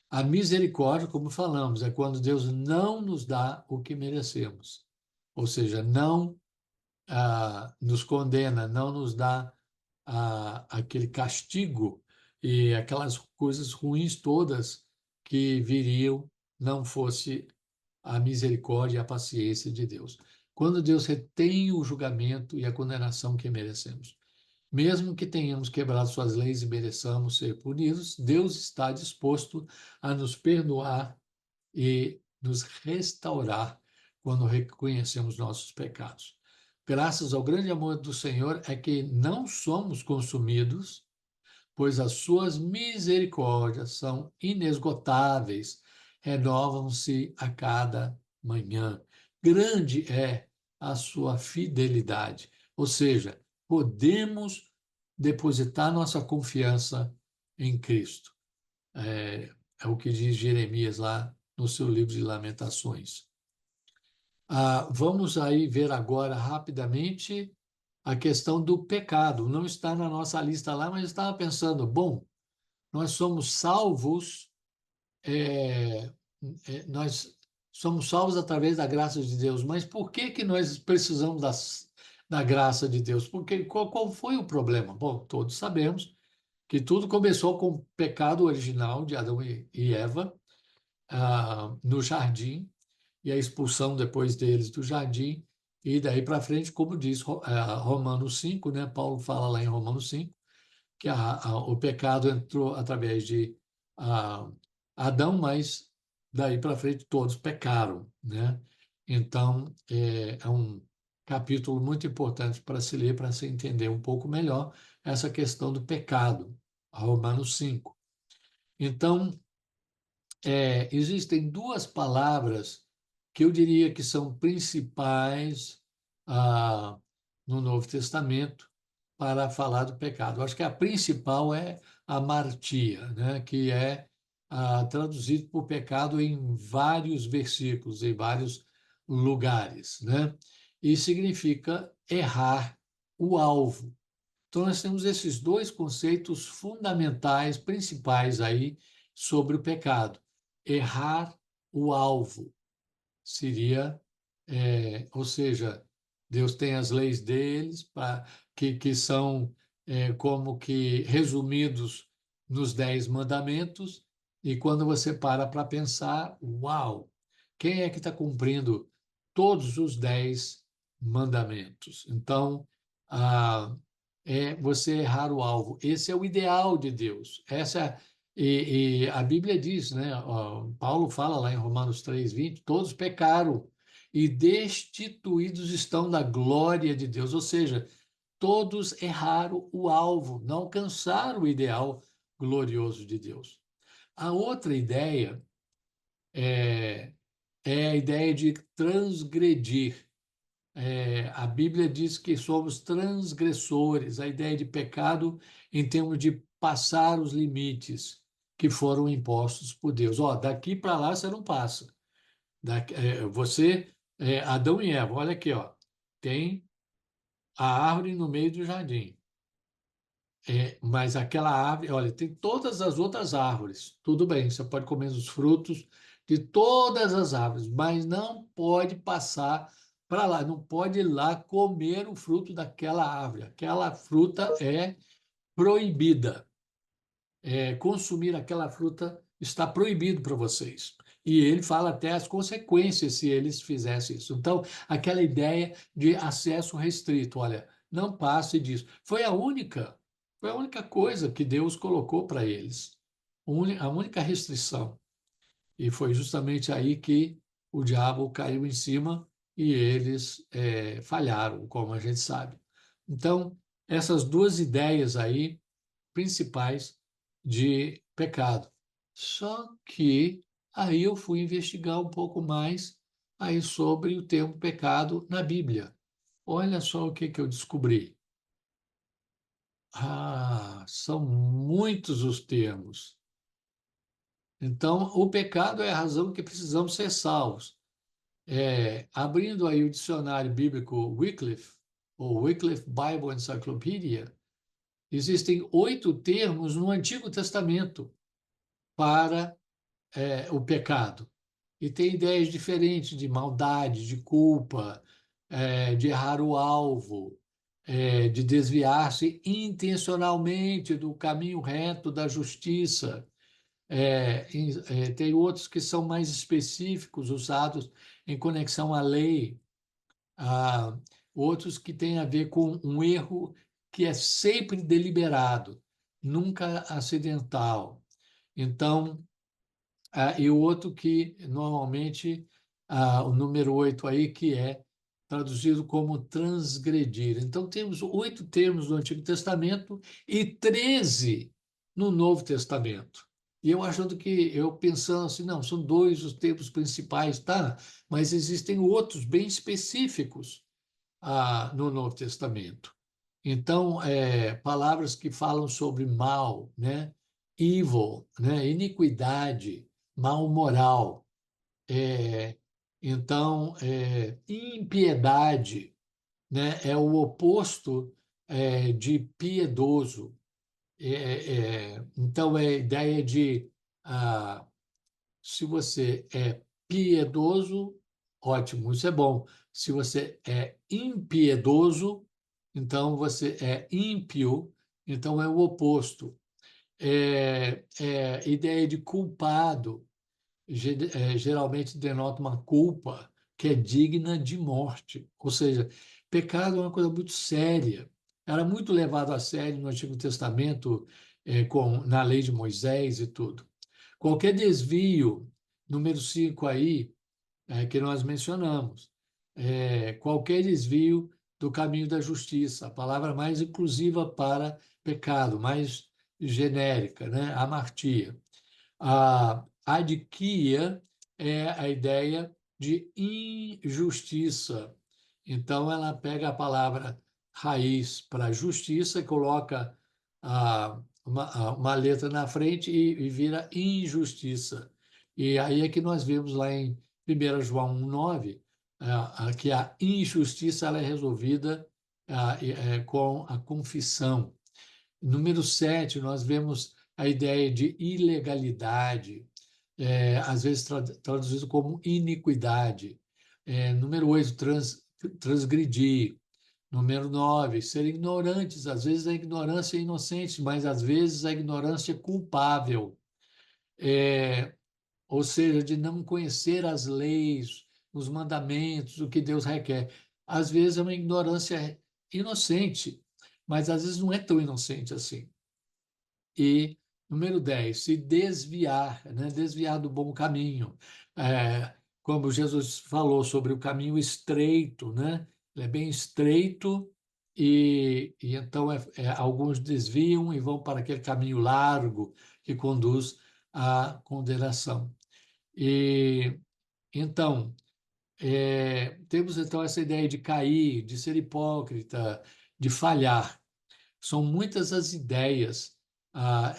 A misericórdia, como falamos, é quando Deus não nos dá o que merecemos. Ou seja, não nos condena, não nos dá aquele castigo e aquelas coisas ruins todas que viriam, não fosse a misericórdia e a paciência de Deus. Quando Deus retém o julgamento e a condenação que merecemos. Mesmo que tenhamos quebrado suas leis e mereçamos ser punidos, Deus está disposto a nos perdoar e nos restaurar quando reconhecemos nossos pecados. Graças ao grande amor do Senhor é que não somos consumidos, pois as suas misericórdias são inesgotáveis, renovam-se a cada manhã. Grande é a sua fidelidade. Ou seja, podemos depositar nossa confiança em Cristo. É o que diz Jeremias lá no seu livro de Lamentações. Vamos aí ver agora rapidamente a questão do pecado. Não está na nossa lista lá, mas estava pensando, bom, nós somos salvos, nós somos salvos através da graça de Deus, mas por que que nós precisamos da graça de Deus? Porque qual foi o problema? Bom, todos sabemos que tudo começou com o pecado original de Adão e Eva, no jardim, e a expulsão depois deles do jardim, e daí para frente, como diz Romanos 5, né? Paulo fala lá em Romanos 5, que o pecado entrou através de ah, Adão, mas daí para frente todos pecaram, né? Então, é um capítulo muito importante para se ler, para se entender um pouco melhor essa questão do pecado, Romanos 5. Então, existem duas palavras que eu diria que são principais ah, no Novo Testamento para falar do pecado. Eu acho que a principal é amartia, né? Que é traduzido por pecado em vários versículos, em vários lugares, né? E significa errar o alvo. Então, nós temos esses dois conceitos fundamentais, principais aí sobre o pecado. Errar o alvo seria, ou seja, Deus tem as leis deles, que são como que resumidos nos 10 mandamentos, e quando você para pensar, uau, quem é que está cumprindo todos os 10 mandamentos? Então, ah, é você errar o alvo. Esse é o ideal de Deus. E a Bíblia diz, né? Paulo fala lá em Romanos 3:20, todos pecaram e destituídos estão da glória de Deus. Ou seja, todos erraram o alvo, não alcançaram o ideal glorioso de Deus. A outra ideia é a ideia de transgredir. A Bíblia diz que somos transgressores, a ideia de pecado em termos de passar os limites que foram impostos por Deus. Ó, daqui para lá você não passa. Adão e Eva, olha aqui, ó, tem a árvore no meio do jardim. Mas aquela árvore, olha, tem todas as outras árvores. Tudo bem, você pode comer os frutos de todas as árvores, mas não pode passar para lá, não pode ir lá comer o fruto daquela árvore. Aquela fruta é proibida. Consumir aquela fruta está proibido para vocês. E ele fala até as consequências se eles fizessem isso. Então, aquela ideia de acesso restrito, olha, não passe disso. Foi a única coisa que Deus colocou para eles, a única restrição. E foi justamente aí que o diabo caiu em cima e eles falharam, como a gente sabe. Então, essas duas ideias aí principais de pecado. Só que aí eu fui investigar um pouco mais aí sobre o termo pecado na Bíblia. Olha só o que que eu descobri. São muitos os termos. Então, o pecado é a razão que precisamos ser salvos. Abrindo aí o dicionário bíblico Wycliffe, ou Wycliffe Bible Encyclopedia, existem 8 termos no Antigo Testamento para o pecado. E tem ideias diferentes de maldade, de culpa, de errar o alvo, de desviar-se intencionalmente do caminho reto da justiça. Tem outros que são mais específicos, usados em conexão à lei, ah, outros que têm a ver com um erro que é sempre deliberado, nunca acidental. Então, e o outro que normalmente, o número 8 aí, que é traduzido como transgredir. Então, temos 8 termos no Antigo Testamento e 13 no Novo Testamento. E eu pensando assim, não, são 2 os termos principais, tá? Mas existem outros bem específicos no Novo Testamento. Então, palavras que falam sobre mal, né? Evil, né? Iniquidade, mal moral. É, então, impiedade, né? É o oposto de piedoso. Então, é a ideia de se você é piedoso, ótimo, isso é bom. Se você é impiedoso, então você é ímpio, então é o oposto. Ideia de culpado geralmente denota uma culpa que é digna de morte. Ou seja, pecado é uma coisa muito séria. Era muito levado a sério no Antigo Testamento, na lei de Moisés e tudo. Qualquer desvio, número 5 aí, que nós mencionamos, qualquer desvio do caminho da justiça, a palavra mais inclusiva para pecado, mais genérica, né? Amartia. A adiquia é a ideia de injustiça. Então, ela pega a palavra raiz para justiça e coloca uma letra na frente e vira injustiça. E aí é que nós vemos lá em 1 João 1,9, que a injustiça ela é resolvida com a confissão. Número 7, nós vemos a ideia de ilegalidade, às vezes traduzido como iniquidade. Número 8, transgredir. Número 9, ser ignorantes. Às vezes a ignorância é inocente, mas às vezes a ignorância é culpável. Ou seja, de não conhecer as leis, os mandamentos, o que Deus requer. Às vezes é uma ignorância inocente, mas às vezes não é tão inocente assim. E número 10, se desviar, né? Desviar do bom caminho. Como Jesus falou sobre o caminho estreito, né? Ele é bem estreito e então alguns desviam e vão para aquele caminho largo que conduz à condenação. E então, temos então essa ideia de cair, de ser hipócrita, de falhar. São muitas as ideias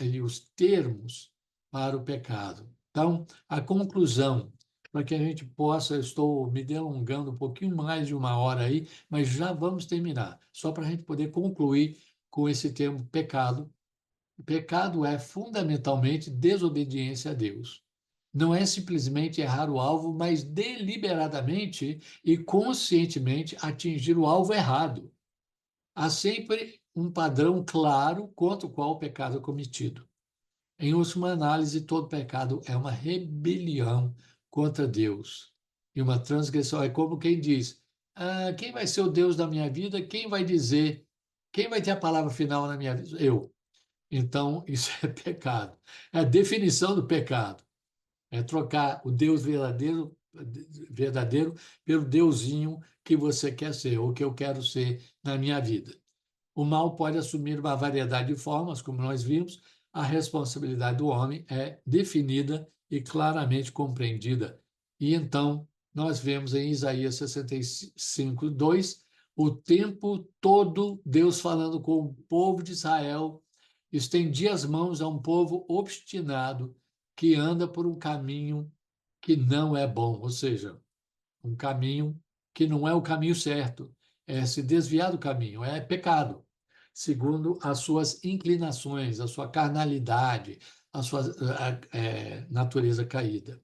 e os termos para o pecado. Então, a conclusão, para que a gente possa, eu estou me delongando um pouquinho mais de 1 hora aí, mas já vamos terminar, só para a gente poder concluir com esse termo pecado. Pecado é fundamentalmente desobediência a Deus. Não é simplesmente errar o alvo, mas deliberadamente e conscientemente atingir o alvo errado. Há sempre um padrão claro contra o qual o pecado é cometido. Em última análise, todo pecado é uma rebelião contra Deus e uma transgressão. É como quem diz: quem vai ser o Deus da minha vida? Quem vai dizer? Quem vai ter a palavra final na minha vida? Eu. Então, isso é pecado. É a definição do pecado. É trocar o Deus verdadeiro pelo deusinho que você quer ser, ou que eu quero ser na minha vida. O mal pode assumir uma variedade de formas, como nós vimos. A responsabilidade do homem é definida e claramente compreendida. E então, nós vemos em Isaías 65, 2, o tempo todo Deus falando com o povo de Israel, estendia as mãos a um povo obstinado que anda por um caminho que não é bom. Ou seja, um caminho que não é o caminho certo, é se desviar do caminho, é pecado, segundo as suas inclinações, a sua carnalidade, a sua natureza caída.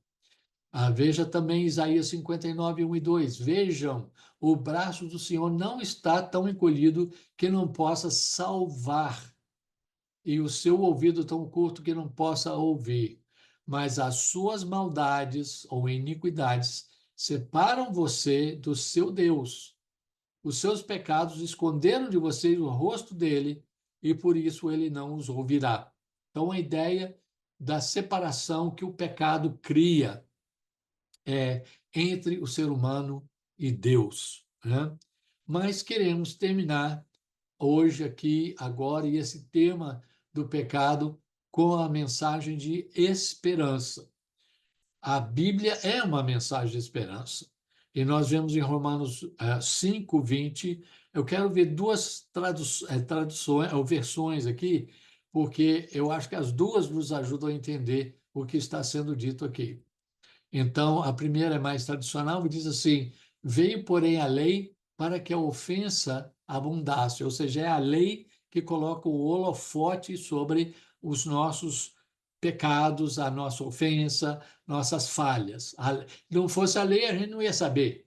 Veja também Isaías 59, 1 e 2. Vejam, o braço do Senhor não está tão encolhido que não possa salvar, e o seu ouvido tão curto que não possa ouvir. Mas as suas maldades ou iniquidades separam você do seu Deus. Os seus pecados esconderam de você o rosto dele, e por isso ele não os ouvirá. Então, a ideia da separação que o pecado cria entre o ser humano e Deus, né? Mas queremos terminar hoje aqui, agora, e esse tema do pecado com a mensagem de esperança. A Bíblia é uma mensagem de esperança. E nós vemos em Romanos 5, 20. Eu quero ver duas traduções ou versões aqui, porque eu acho que as duas nos ajudam a entender o que está sendo dito aqui. Então, a primeira é mais tradicional e diz assim: veio, porém, a lei para que a ofensa abundasse, ou seja, é a lei que coloca o holofote sobre os nossos pecados, a nossa ofensa, nossas falhas. Não fosse a lei, a gente não ia saber,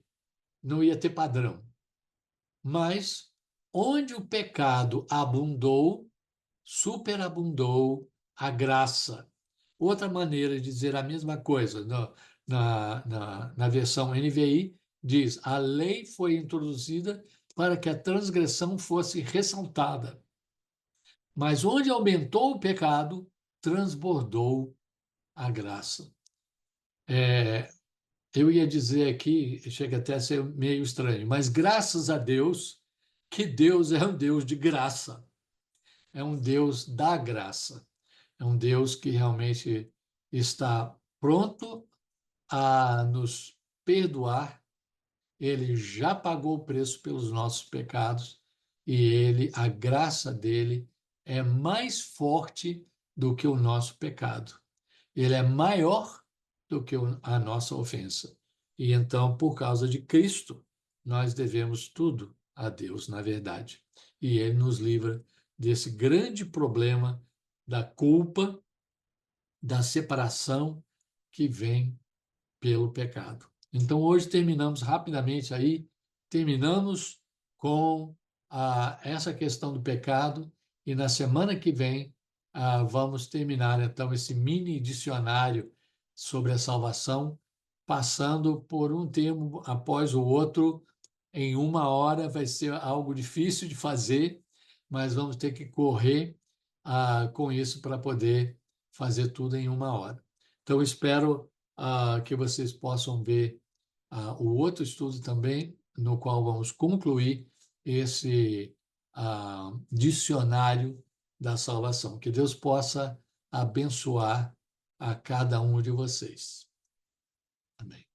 não ia ter padrão. Mas onde o pecado abundou, superabundou a graça. Outra maneira de dizer a mesma coisa, na versão NVI, diz: a lei foi introduzida para que a transgressão fosse ressaltada. Mas onde aumentou o pecado, transbordou a graça. Eu ia dizer aqui, chega até a ser meio estranho, mas graças a Deus, que Deus é um Deus de graça, é um Deus da graça. É um Deus que realmente está pronto a nos perdoar. Ele já pagou o preço pelos nossos pecados e a graça dele é mais forte do que o nosso pecado. Ele é maior do que a nossa ofensa. E então, por causa de Cristo, nós devemos tudo a Deus, na verdade. E ele nos livra desse grande problema da culpa, da separação que vem pelo pecado. Então, hoje terminamos rapidamente aí, terminamos com essa questão do pecado, e na semana que vem vamos terminar, então, esse mini dicionário sobre a salvação, passando por um termo após o outro, em 1 hora. Vai ser algo difícil de fazer, mas vamos ter que correr com isso para poder fazer tudo em 1 hora. Então, espero que vocês possam ver o outro estudo também, no qual vamos concluir esse dicionário da salvação. Que Deus possa abençoar a cada um de vocês. Amém.